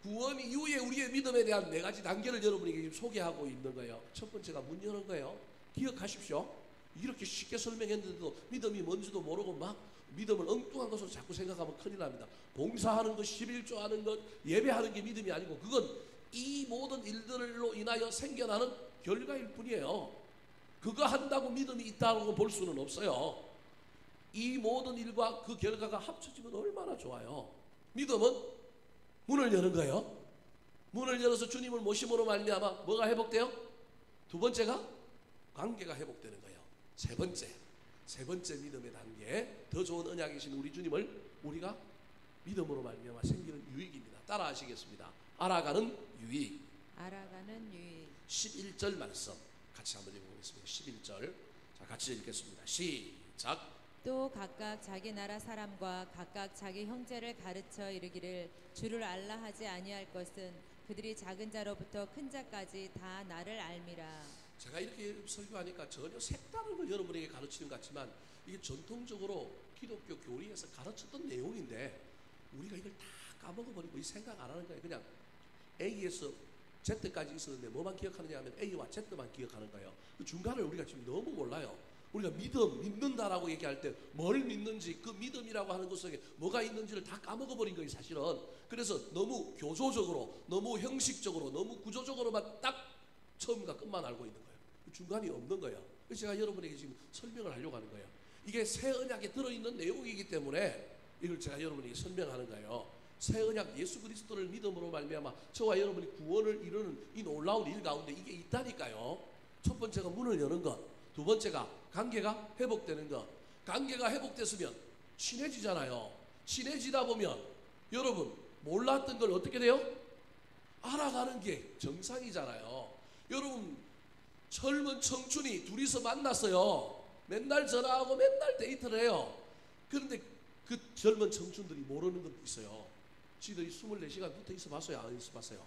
구원 이후에 우리의 믿음에 대한 네 가지 단계를 여러분에게 지금 소개하고 있는 거예요. 첫 번째가 문 여는 거예요. 기억하십시오. 이렇게 쉽게 설명했는데도 믿음이 뭔지도 모르고 막 믿음을 엉뚱한 것으로 자꾸 생각하면 큰일 납니다. 봉사하는 것, 11조 하는 것, 예배하는 게 믿음이 아니고 그건 이 모든 일들로 인하여 생겨나는 결과일 뿐이에요. 그거 한다고 믿음이 있다고 볼 수는 없어요. 이 모든 일과 그 결과가 합쳐지면 얼마나 좋아요. 믿음은 문을 여는 거예요. 문을 열어서 주님을 모심으로 말미암아 뭐가 회복돼요? 두 번째가 관계가 회복되는 거예요. 세 번째 믿음의 단계, 더 좋은 언약이신 우리 주님을 우리가 믿음으로 말미암아 생기는 유익입니다. 따라 하시겠습니다. 알아가는 유익. 11절 말씀 같이 한번 읽어보겠습니다. 11절. 자, 같이 읽겠습니다. 시작. 또 각각 자기 나라 사람과 각각 자기 형제를 가르쳐 이르기를 주를 알라 하지 아니할 것은 그들이 작은 자로부터 큰 자까지 다 나를 알미라. 제가 이렇게 설교하니까 전혀 색다른 걸 여러분에게 가르치는 것 같지만 이게 전통적으로 기독교 교리에서 가르쳤던 내용인데 우리가 이걸 다 까먹어버리고 이 생각 안 하는 거예요. 그냥 A에서 Z까지 있었는데 뭐만 기억하느냐 하면 A와 Z만 기억하는 거예요. 그 중간을 우리가 지금 너무 몰라요. 우리가 믿는다라고 얘기할 때 뭘 믿는지, 그 믿음이라고 하는 것 속에 뭐가 있는지를 다 까먹어버린 거예요, 사실은. 그래서 너무 교조적으로, 너무 형식적으로, 너무 구조적으로만 딱 처음과 끝만 알고 있는 거예요. 중간이 없는 거예요. 그래서 제가 여러분에게 지금 설명을 하려고 하는 거예요. 이게 새 언약에 들어있는 내용이기 때문에 이걸 제가 여러분에게 설명하는 거예요. 새 언약 예수 그리스도를 믿음으로 말미암아 저와 여러분이 구원을 이루는 이 놀라운 일 가운데 이게 있다니까요. 첫 번째가 문을 여는 것, 두 번째가 관계가 회복되는 것. 관계가 회복됐으면 친해지잖아요. 친해지다 보면 여러분 몰랐던 걸 어떻게 돼요? 알아가는 게 정상이잖아요. 여러분 젊은 청춘이 둘이서 만났어요. 맨날 전화하고 맨날 데이트를 해요. 그런데 그 젊은 청춘들이 모르는 것도 있어요. 지들이 24시간 붙어 있어 봤어요? 안 있어 봤어요?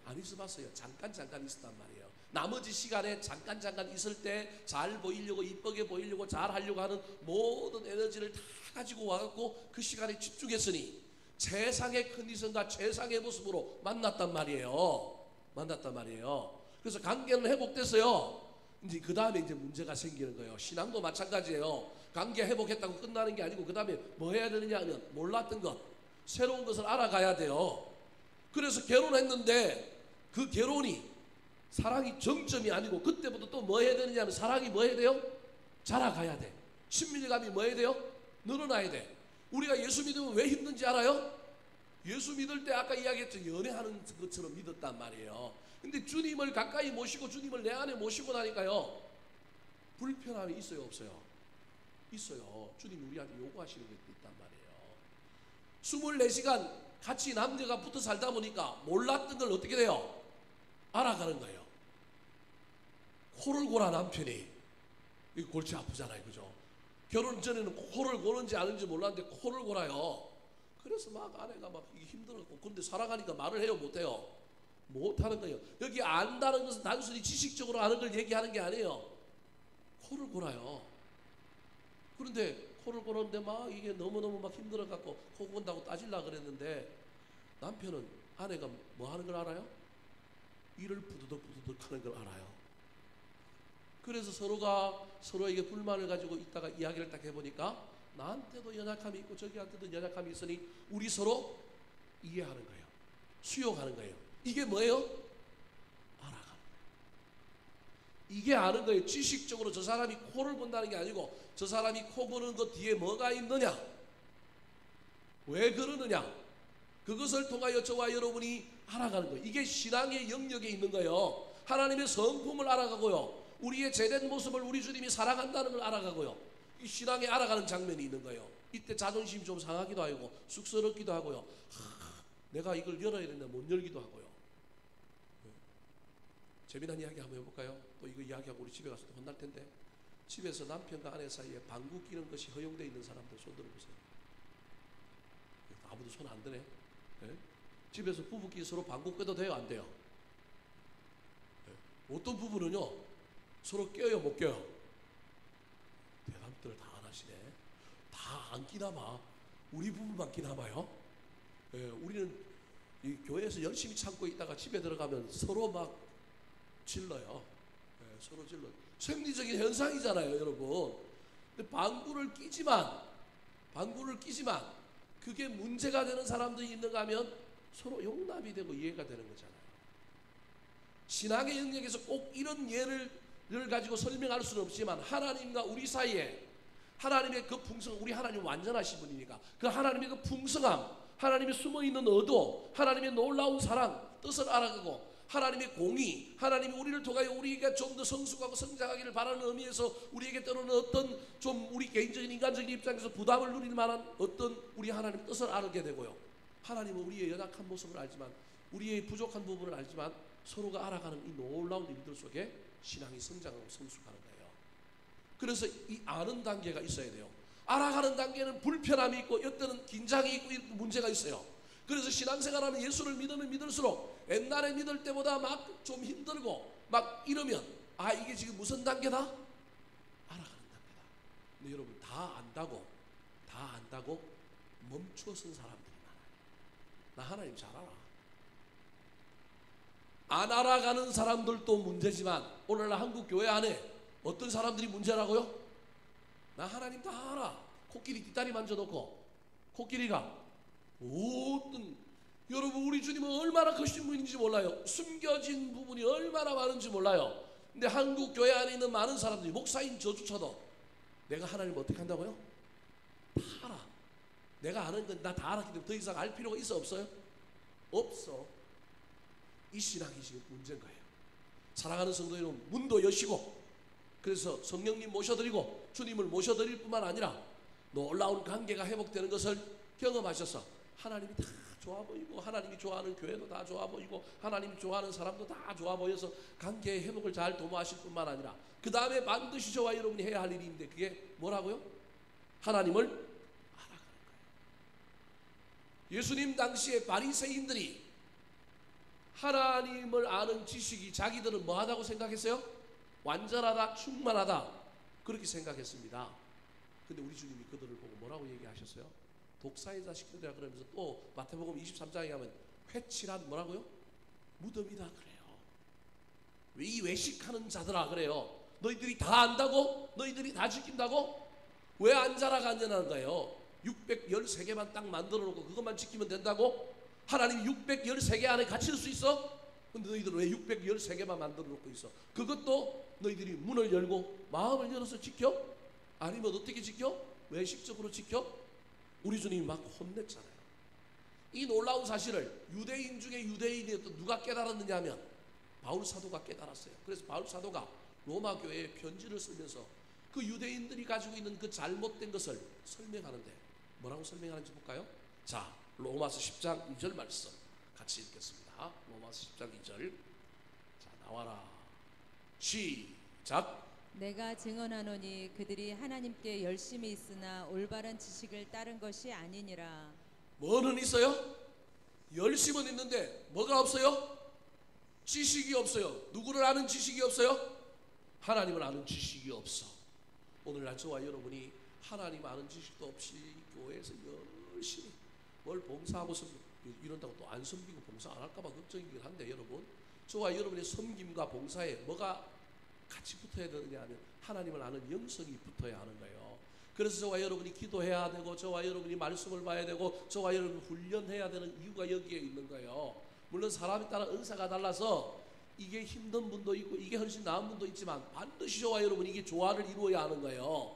안 있어 봤어요. 잠깐 있었단 말이에요. 나머지 시간에 잠깐 있을 때 잘 보이려고, 이쁘게 보이려고, 잘 하려고 하는 모든 에너지를 다 가지고 와갖고 그 시간에 집중했으니 최상의 컨디션과 최상의 모습으로 만났단 말이에요. 그래서 관계는 회복됐어요. 이제 그 다음에 이제 문제가 생기는 거예요. 신앙도 마찬가지예요. 관계 회복했다고 끝나는 게 아니고 그 다음에 뭐 해야 되느냐 하면 몰랐던 것, 새로운 것을 알아가야 돼요. 그래서 결혼했는데 그 결혼이 사랑이 정점이 아니고 그때부터 또 뭐 해야 되느냐 하면 사랑이 뭐 해야 돼요? 자라가야 돼. 친밀감이 뭐 해야 돼요? 늘어나야 돼. 우리가 예수 믿으면 왜 힘든지 알아요? 예수 믿을 때 아까 이야기했죠. 연애하는 것처럼 믿었단 말이에요. 근데 주님을 가까이 모시고 주님을 내 안에 모시고 나니까요. 불편함이 있어요, 없어요? 있어요. 주님이 우리한테 요구하시는 게 있단 말이에요. 24시간 같이 남녀가 붙어 살다 보니까 몰랐던 걸 어떻게 돼요? 알아가는 거예요. 코를 골아 남편이. 이거 골치 아프잖아요, 그죠? 결혼 전에는 코를 고는지 아는지 몰랐는데 코를 골아요. 그래서 막 아내가 막 힘들었고, 근데 살아가니까 말을 해요, 못해요? 못하는 거예요. 여기 안다는 것은 단순히 지식적으로 아는 걸 얘기하는 게 아니에요. 코를 골아요. 그런데 코를 고는데 막 이게 너무너무 막 힘들어갖고 코 곤다고 따질라 그랬는데, 남편은 아내가 뭐 하는 걸 알아요? 이를 부드덕부드덕 하는 걸 알아요. 그래서 서로가 서로에게 불만을 가지고 있다가 이야기를 딱 해보니까, 나한테도 연약함이 있고 저기한테도 연약함이 있으니 우리 서로 이해하는 거예요. 수용하는 거예요. 이게 뭐예요? 알아가는 거예요. 이게 아는 거예요. 지식적으로 저 사람이 코를 본다는 게 아니고, 저 사람이 코 고는 것 뒤에 뭐가 있느냐, 왜 그러느냐, 그것을 통하여 저와 여러분이 알아가는 거예요. 이게 신앙의 영역에 있는 거예요. 하나님의 성품을 알아가고요, 우리의 제된 모습을 우리 주님이 사랑한다는 걸 알아가고요, 이 신앙에 알아가는 장면이 있는 거예요. 이때 자존심이 좀 상하기도 하고 쑥스럽기도 하고요. 내가 이걸 열어야 되는데 못 열기도 하고요. 재미난 이야기 한번 해볼까요? 또 이거 이야기하고 우리 집에 가서 또 혼날 텐데, 집에서 남편과 아내 사이에 방구 끼는 것이 허용되어 있는 사람들 손 들어보세요. 아무도 손 안 드네. 네? 집에서 부부끼리 서로 방구 껴도 돼요, 안 돼요? 네. 어떤 부부는요, 서로 껴요, 못 껴요? 대답들을 다 안 하시네. 다 안 끼나봐. 우리 부부만 끼나봐요. 네, 우리는 이 교회에서 열심히 참고 있다가 집에 들어가면 서로 막 질러요. 네, 서로 질러. 생리적인 현상이잖아요, 여러분. 근데 방구를 끼지만 그게 문제가 되는 사람들이 있는가 하면 서로 용납이 되고 이해가 되는 거잖아요. 신앙의 영역에서 꼭 이런 예를 가지고 설명할 수는 없지만, 하나님과 우리 사이에 하나님의 그 풍성, 우리 하나님 완전하신 분이니까 그 하나님의 그 풍성함, 하나님의 숨어있는 의도, 하나님의 놀라운 사랑, 뜻을 알아가고, 하나님의 공의, 하나님이 우리를 통하여 우리가 좀 더 성숙하고 성장하기를 바라는 의미에서 우리에게 때로는 어떤 좀 우리 개인적인 인간적인 입장에서 부담을 누릴 만한 어떤 우리 하나님의 뜻을 알게 되고요, 하나님은 우리의 연약한 모습을 알지만, 우리의 부족한 부분을 알지만, 서로가 알아가는 이 놀라운 일들 속에 신앙이 성장하고 성숙하는 거예요. 그래서 이 아는 단계가 있어야 돼요. 알아가는 단계는 불편함이 있고 어떤 긴장이 있고 문제가 있어요. 그래서 신앙생활하면 예수를 믿으면 믿을수록 옛날에 믿을 때보다 막 좀 힘들고 막 이러면, 아, 이게 지금 무슨 단계다? 알아가는 단계다. 근데 여러분, 다 안다고 멈추어 쓴 사람들이 많아요. 나 하나님 잘 알아. 안 알아가는 사람들도 문제지만, 오늘날 한국 교회 안에 어떤 사람들이 문제라고요? 나 하나님 다 알아. 코끼리 뒷다리 만져놓고 코끼리가 어떤, 여러분, 우리 주님은 얼마나 크신 분인지 몰라요. 숨겨진 부분이 얼마나 많은지 몰라요. 근데 한국 교회 안에 있는 많은 사람들이, 목사인 저조차도 내가 하나님 어떻게 한다고요? 다 알아. 내가 아는 건 나 다 알았기 때문에 더 이상 알 필요가 있어, 없어요? 없어. 이 신앙이 지금 문제인 거예요. 사랑하는 성도 여러분, 문도 여시고, 그래서 성령님 모셔드리고 주님을 모셔드릴 뿐만 아니라 놀라운 관계가 회복되는 것을 경험하셔서, 하나님이 다 좋아 보이고, 하나님이 좋아하는 교회도 다 좋아 보이고, 하나님이 좋아하는 사람도 다 좋아 보여서 관계의 회복을 잘 도모하실 뿐만 아니라, 그 다음에 반드시 저와 여러분이 해야 할 일이 있는데, 그게 뭐라고요? 하나님을 알아가는 거예요. 예수님 당시에 바리새인들이 하나님을 아는 지식이 자기들은 뭐하다고 생각했어요? 완전하다, 충만하다, 그렇게 생각했습니다. 근데 우리 주님이 그들을 보고 뭐라고 얘기하셨어요? 독사의 자식들이라 그러면서, 또 마태복음 23장에 가면 회칠한 뭐라고요? 무덤이다 그래요. 이 외식하는 자들아 그래요. 너희들이 다 안다고? 너희들이 다 지킨다고? 왜 안 자라가냐는 거예요. 613개만 딱 만들어 놓고 그것만 지키면 된다고? 하나님이 613개 안에 갇힐 수 있어? 근데 너희들은 왜 613개만 만들어 놓고 있어? 그것도 너희들이 문을 열고 마음을 열어서 지켜? 아니면 어떻게 지켜? 외식적으로 지켜? 우리 주님이 막 혼냈잖아요. 이 놀라운 사실을 유대인 중에 유대인이었던 누가 깨달았느냐 하면 바울 사도가 깨달았어요. 그래서 바울 사도가 로마 교회에 편지를 쓰면서 그 유대인들이 가지고 있는 그 잘못된 것을 설명하는데, 뭐라고 설명하는지 볼까요? 자, 로마서 10장 2절 말씀 같이 읽겠습니다. 로마서 10장 2절. 자, 나와라. 시작. 내가 증언하노니 그들이 하나님께 열심히 있으나 올바른 지식을 따른 것이 아니니라. 뭐는 있어요? 열심은 있는데 뭐가 없어요? 지식이 없어요. 누구를 아는 지식이 없어요? 하나님을 아는 지식이 없어. 오늘날 저와 여러분이 하나님 아는 지식도 없이 교회에서 열심히 뭘 봉사하고 이런다고 또 안 섬기고 봉사 안 할까봐 걱정이긴 한데, 여러분, 저와 여러분의 섬김과 봉사에 뭐가 같이 붙어야 되느냐 하면 하나님을 아는 영성이 붙어야 하는 거예요. 그래서 저와 여러분이 기도해야 되고, 저와 여러분이 말씀을 봐야 되고, 저와 여러분 훈련해야 되는 이유가 여기에 있는 거예요. 물론 사람에 따라 은사가 달라서 이게 힘든 분도 있고 이게 훨씬 나은 분도 있지만, 반드시 저와 여러분이 이게 조화를 이루어야 하는 거예요.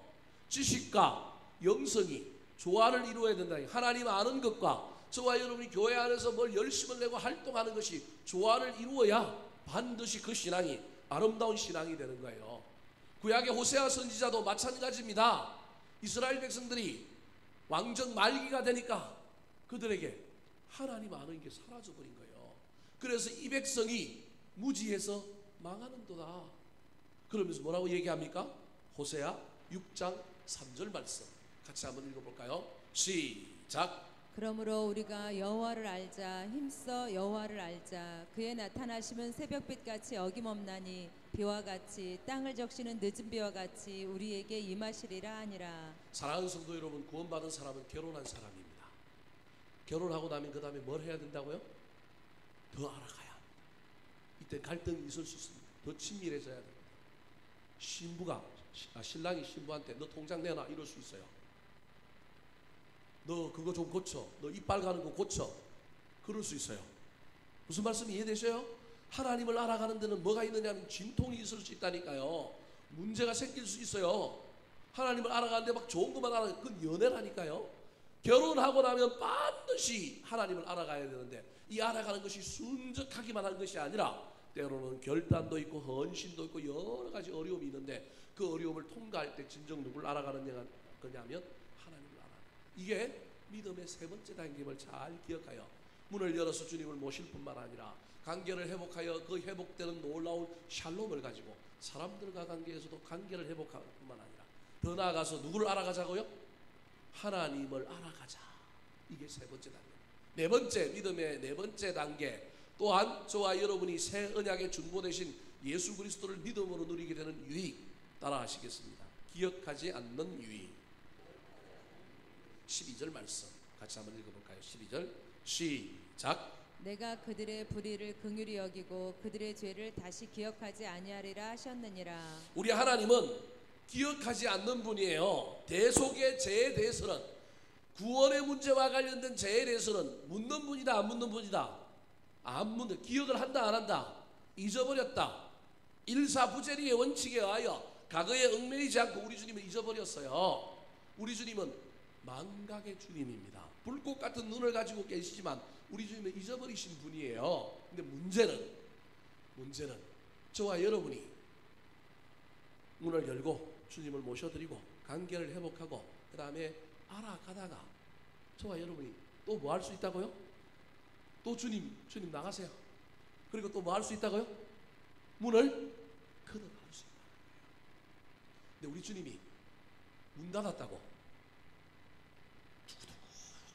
지식과 영성이 조화를 이루어야 된다. 하나님 아는 것과 저와 여러분이 교회 안에서 뭘 열심을 내고 활동하는 것이 조화를 이루어야 반드시 그 신앙이 아름다운 신앙이 되는 거예요. 구약의 호세아 선지자도 마찬가지입니다. 이스라엘 백성들이 왕정 말기가 되니까 그들에게 하나님 아는 게 사라져버린 거예요. 그래서 이 백성이 무지해서 망하는도다. 그러면서 뭐라고 얘기합니까? 호세아 6장 3절 말씀 같이 한번 읽어볼까요? 시작. 그러므로 우리가 여호와를 알자, 힘써 여호와를 알자. 그의 나타나심은 새벽빛같이 어김없나니 비와 같이 땅을 적시는 늦은 비와 같이 우리에게 임하시리라 하니라. 사랑하는 성도 여러분, 구원받은 사람은 결혼한 사람입니다. 결혼하고 나면 그 다음에 뭘 해야 된다고요? 더 알아가야 합니다. 이때 갈등이 있을 수 있습니다. 더 친밀해져야 됩니다. 신랑이 신부한테 너 통장 내놔 이럴 수 있어요. 너 그거 좀 고쳐. 너 이빨 가는 거 고쳐. 그럴 수 있어요. 무슨 말씀이 이해되셔요? 하나님을 알아가는 데는 뭐가 있느냐면 진통이 있을 수 있다니까요. 문제가 생길 수 있어요. 하나님을 알아가는데 막 좋은 것만 알아가는 그건 연애라니까요. 결혼하고 나면 반드시 하나님을 알아가야 되는데, 이 알아가는 것이 순적하기만 한 것이 아니라 때로는 결단도 있고 헌신도 있고 여러 가지 어려움이 있는데, 그 어려움을 통과할 때 진정 누구를 알아가는 거냐면 하나님을 알아가는, 이게 믿음의 세 번째 단계임을 잘 기억하여 문을 열어서 주님을 모실 뿐만 아니라 관계를 회복하여 그 회복되는 놀라운 샬롬을 가지고 사람들과 관계에서도 관계를 회복하는 뿐만 아니라 더 나아가서 누구를 알아가자고요? 하나님을 알아가자. 이게 세 번째 단계. 네 번째, 믿음의 네 번째 단계, 또한 저와 여러분이 새 언약의 중보 되신 예수 그리스도를 믿음으로 누리게 되는 유익, 따라 하시겠습니다. 기억하지 않는 유익. 12절 말씀 같이 한번 읽어볼까요? 12절 시작. 내가 그들의 불의를 긍휼히 여기고 그들의 죄를 다시 기억하지 아니하리라 하셨느니라. 우리 하나님은 기억하지 않는 분이에요. 대속의 죄에 대해서는, 구원의 문제와 관련된 죄에 대해서는 묻는 분이다, 안 묻는 분이다? 안 묻는. 기억을 한다, 안 한다? 잊어버렸다. 일사부재리의 원칙에 의하여 과거에 얽매이지 않고 우리 주님은 잊어버렸어요. 우리 주님은 망각의 주님입니다. 불꽃 같은 눈을 가지고 계시지만 우리 주님은 잊어버리신 분이에요. 근데 문제는 저와 여러분이 문을 열고 주님을 모셔드리고 관계를 회복하고 그 다음에 알아가다가 저와 여러분이 또 뭐 할 수 있다고요? 또 주님 나가세요. 그리고 또 뭐 할 수 있다고요? 문을 걷어갈 수 있다. 근데 우리 주님이 문 닫았다고 두구두구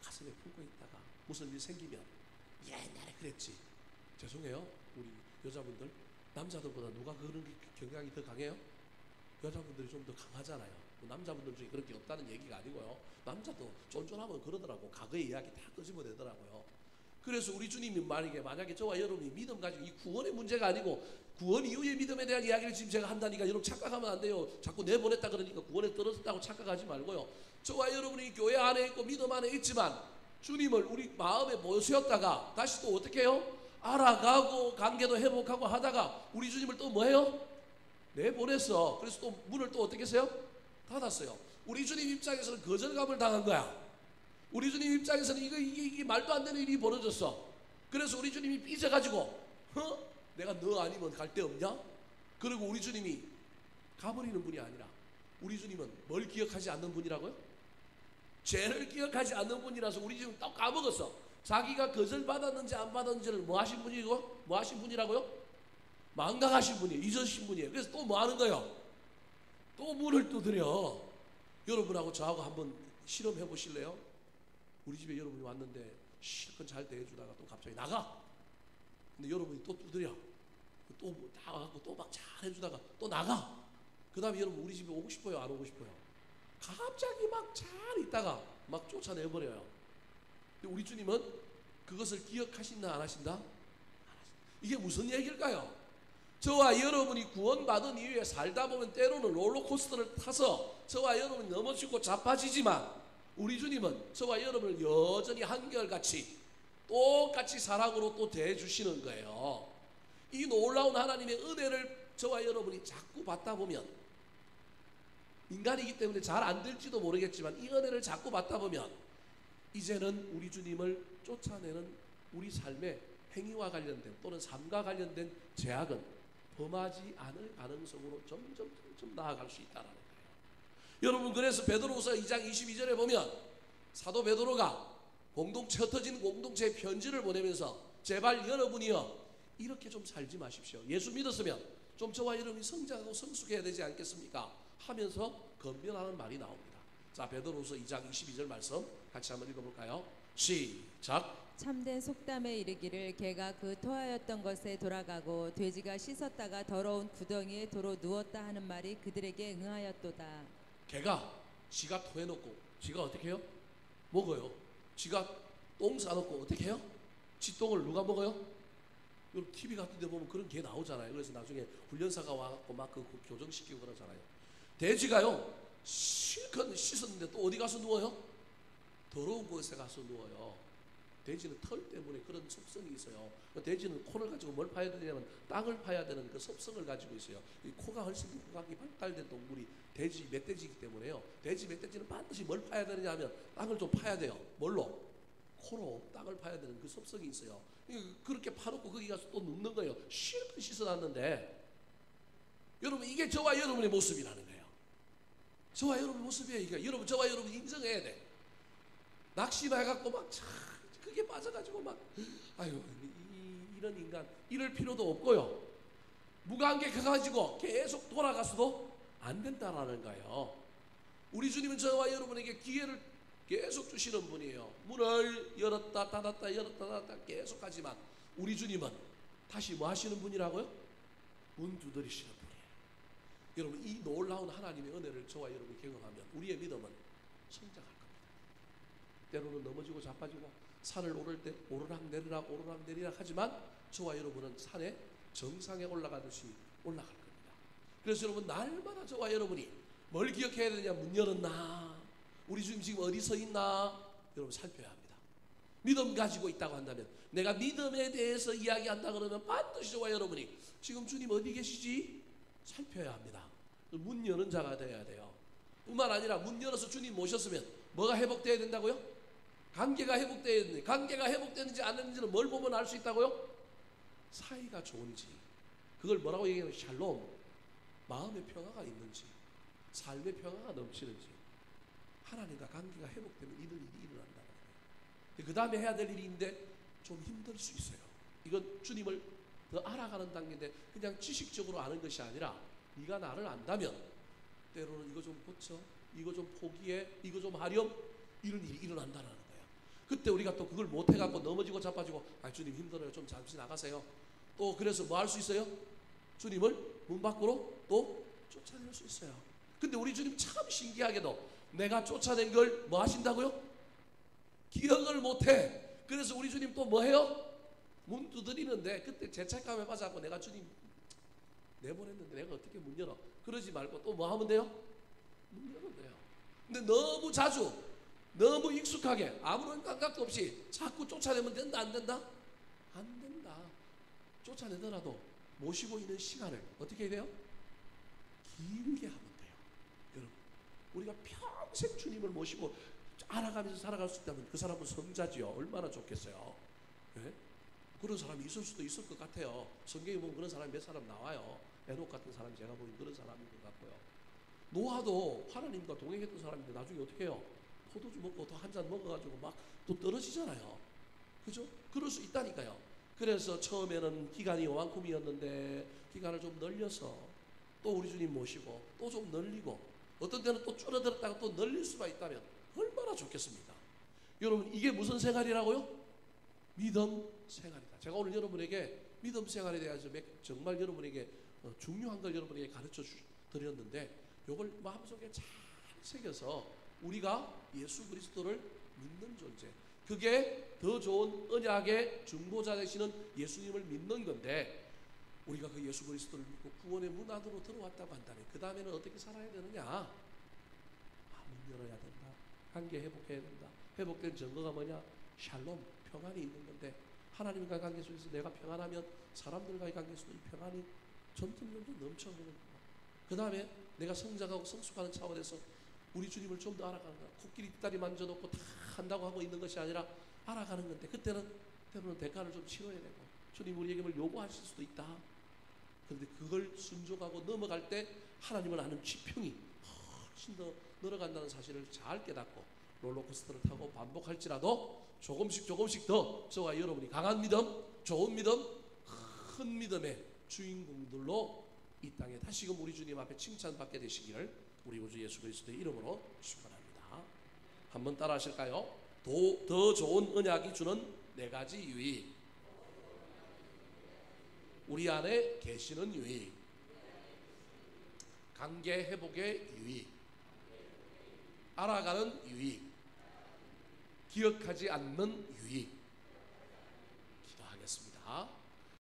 가슴에 품고 있다가 무슨 일 생기면 옛날에 그랬지. 죄송해요. 우리 여자분들, 남자들보다 누가 그런 경향이 더 강해요? 여자분들이 좀 더 강하잖아요. 남자분들 중에 그런 게 없다는 얘기가 아니고요. 남자도 쫀쫀하면 그러더라고. 과거의 이야기 다 끄집어내더라고요. 그래서 우리 주님이 만약에 저와 여러분이 믿음 가지고, 이 구원의 문제가 아니고 구원 이후의 믿음에 대한 이야기를 지금 제가 한다니까 여러분 착각하면 안 돼요. 자꾸 내보냈다 그러니까 구원에 떨어졌다고 착각하지 말고요. 저와 여러분이 교회 안에 있고 믿음 안에 있지만 주님을 우리 마음에 모셨다가 다시 또 어떻게 해요? 알아가고 관계도 회복하고 하다가 우리 주님을 또 뭐해요? 내보냈어. 그래서 또 문을 또 어떻게 했어요? 닫았어요. 우리 주님 입장에서는 거절감을 당한 거야. 우리 주님 입장에서는 이게 말도 안 되는 일이 벌어졌어. 그래서 우리 주님이 삐져가지고 내가 너 아니면 갈 데 없냐? 그리고 우리 주님이 가버리는 분이 아니라 우리 주님은 뭘 기억하지 않는 분이라고요? 죄를 기억하지 않는 분이라서 우리 지금 딱 까먹었어. 자기가 거절 받았는지 안 받았는지를 뭐 하신 분이고? 뭐 하신 분이라고요? 망각하신 분이에요. 잊으신 분이에요. 그래서 또 뭐 하는 거예요? 또 문을 두드려. 여러분하고 저하고 한번 실험해 보실래요? 우리 집에 여러분이 왔는데 실컷 잘 대해주다가 또 갑자기 나가. 근데 여러분이 또 두드려. 또 나가고 또 막 잘 해주다가 또 나가. 그 다음에 여러분 우리 집에 오고 싶어요? 안 오고 싶어요? 갑자기 막 잘 있다가 막 쫓아내버려요. 근데 우리 주님은 그것을 기억하신다 안 하신다? 이게 무슨 얘기일까요? 저와 여러분이 구원받은 이후에 살다 보면 때로는 롤러코스터를 타서 저와 여러분이 넘어지고 자빠지지만 우리 주님은 저와 여러분을 여전히 한결같이 똑같이 사랑으로 또 대해주시는 거예요. 이 놀라운 하나님의 은혜를 저와 여러분이 자꾸 받다 보면, 인간이기 때문에 잘 안 될지도 모르겠지만 이 은혜를 자꾸 받다 보면 이제는 우리 주님을 쫓아내는 우리 삶의 행위와 관련된 또는 삶과 관련된 죄악은 범하지 않을 가능성으로 점점 나아갈 수 있다는 거예요. 여러분, 그래서 베드로후서 2장 22절에 보면 사도 베드로가 흩어진 공동체에 편지를 보내면서 제발 여러분이요 이렇게 좀 살지 마십시오. 예수 믿었으면 좀 저와 여러분이 성장하고 성숙해야 되지 않겠습니까? 하면서 건면하는 말이 나옵니다. 자, 베드로후서 2장 22절 말씀 같이 한번 읽어볼까요? 시작. 참된 속담에 이르기를 개가 그 토하였던 것에 돌아가고 돼지가 씻었다가 더러운 구덩이에 도로 누웠다 하는 말이 그들에게 응하였도다. 개가 지가 토해놓고 지가 어떻게 해요? 먹어요. 지가 똥 싸놓고 어떻게 해요? 지 똥을 누가 먹어요? 여러분 TV 같은 데 보면 그런 개 나오잖아요. 그래서 나중에 훈련사가 와갖고 막 그 교정시키고 그러잖아요. 돼지가요 실컷 씻었는데 또 어디 가서 누워요? 더러운 곳에 가서 누워요. 돼지는 털 때문에 그런 습성이 있어요. 돼지는 코를 가지고 뭘 파야 되냐면 땅을 파야 되는 그 습성을 가지고 있어요. 이 코가 훨씬 후각이 발달된 동물이 돼지, 멧돼지이기 때문에요. 돼지, 멧돼지는 반드시 뭘 파야 되느냐 하면 땅을 좀 파야 돼요. 뭘로? 코로 땅을 파야 되는 그 습성이 있어요. 그렇게 파놓고 거기 가서 또 눕는 거예요. 실컷 씻어놨는데 여러분 이게 저와 여러분의 모습이라는 거예요. 저와 여러분의 모습이에요. 그러니까 여러분 저와 여러분 인정해야 돼. 낙심해갖고 막 그게 빠져가지고 막 아유 이런 인간 이럴 필요도 없고요. 무관객해가지고 계속 돌아가서도 안 된다라는 거예요. 우리 주님은 저와 여러분에게 기회를 계속 주시는 분이에요. 문을 열었다 닫았다 열었다 닫았다 계속 하지만 우리 주님은 다시 뭐 하시는 분이라고요? 문 두드리시는 분이에요. 여러분 이 놀라운 하나님의 은혜를 저와 여러분이 경험하면 우리의 믿음은 성장할 겁니다. 때로는 넘어지고 자빠지고 산을 오를 때 오르락내리락 오르락내리락 하지만 저와 여러분은 산의 정상에 올라가듯이 올라갈 겁니다. 그래서 여러분 날마다 저와 여러분이 뭘 기억해야 되냐? 문 열었나? 우리 주님 지금 어디 서 있나? 여러분 살펴야 합니다. 믿음 가지고 있다고 한다면 내가 믿음에 대해서 이야기한다 그러면 반드시 저와 여러분이 지금 주님 어디 계시지? 살펴야 합니다. 문 여는 자가 되어야 돼요. 뿐만 아니라 문 열어서 주님 모셨으면 뭐가 회복되어야 된다고요? 관계가 회복되어야 되는데 관계가 회복되는지 안 되는지는 뭘 보면 알 수 있다고요? 사이가 좋은지 그걸 뭐라고 얘기하면 샬롬 마음의 평화가 있는지 삶의 평화가 넘치는지 하나님과 관계가 회복되면 이런 일이 일어난다는 거예요. 그 다음에 해야 될 일인데 좀 힘들 수 있어요. 이건 주님을 더 알아가는 단계인데 그냥 지식적으로 아는 것이 아니라 네가 나를 안다면 때로는 이거 좀 고쳐 이거 좀 포기해 이거 좀 하렴 이런 일이 일어난다는 거예요. 그때 우리가 또 그걸 못해갖고 넘어지고 자빠지고 아 주님 힘들어요 좀 잠시 나가세요. 또 그래서 뭐 할 수 있어요? 주님을 문 밖으로 또 쫓아낼 수 있어요. 근데 우리 주님 참 신기하게도 내가 쫓아낸 걸 뭐 하신다고요? 기억을 못해. 그래서 우리 주님 또 뭐 해요? 문 두드리는데 그때 죄책감에 빠져갖고 내가 주님 내보냈는데 내가 어떻게 문 열어? 그러지 말고 또 뭐 하면 돼요? 문 열면 돼요. 근데 너무 자주 너무 익숙하게 아무런 감각도 없이 자꾸 쫓아내면 된다 안 된다? 안 된다. 쫓아내더라도 모시고 있는 시간을 어떻게 해야 돼요? 길게 하면 돼요. 여러분 우리가 평생 주님을 모시고 알아가면서 살아갈 수 있다면 그 사람은 성자지요. 얼마나 좋겠어요. 네? 그런 사람이 있을 수도 있을 것 같아요. 성경에 보면 그런 사람이 몇 사람 나와요. 에녹 같은 사람이 제가 보기엔 그런 사람인 것 같고요. 노아도 하나님과 동행했던 사람인데 나중에 어떻게 해요? 포도주 먹고 또 한 잔 먹어가지고 막 또 떨어지잖아요. 그죠? 그럴 수 있다니까요. 그래서 처음에는 기간이 요만큼이었는데 기간을 좀 늘려서 또 우리 주님 모시고 또 좀 늘리고 어떤 때는 또 줄어들었다가 또 늘릴 수가 있다면 얼마나 좋겠습니까? 여러분, 이게 무슨 생활이라고요? 믿음 생활이다. 제가 오늘 여러분에게 믿음 생활에 대해서 정말 여러분에게 중요한 걸 여러분에게 가르쳐 드렸는데 이걸 마음속에 잘 새겨서 우리가 예수 그리스도를 믿는 존재, 그게 더 좋은 언약의 중보자 되시는 예수님을 믿는 건데, 우리가 그 예수 그리스도를 믿고 구원의 문 안으로 들어왔다고 한다면 그 다음에는 어떻게 살아야 되느냐? 문 열어야 된다. 관계 회복해야 된다. 회복된 증거가 뭐냐? 샬롬, 평안이 있는 건데, 하나님과의 관계 속에서 내가 평안하면 사람들과의 관계 속에 이 평안이 점점 넘쳐가는 거야. 그 다음에 내가 성장하고 성숙하는 차원에서 우리 주님을 좀 더 알아가는 거야. 코끼리 다리 만져놓고 다 한다고 하고 있는 것이 아니라 알아가는 건데, 그때는 때로는 대가를 좀 치러야 되고 주님 우리에게 뭘 요구하실 수도 있다. 그런데 그걸 순종하고 넘어갈 때 하나님을 아는 지평이 훨씬 더 늘어간다는 사실을 잘 깨닫고 롤러코스터를 타고 반복할지라도 조금씩 더 저와 여러분이 강한 믿음, 좋은 믿음, 큰 믿음의 주인공들로 이 땅에 다시금 우리 주님 앞에 칭찬받게 되시기를 우리 구주 예수 그리스도의 이름으로 축원합니다. 한번 따라 하실까요? 더 좋은 언약이 주는 네 가지 유익. 우리 안에 계시는 유익. 관계 회복의 유익. 알아가는 유익. 기억하지 않는 유익. 기도하겠습니다.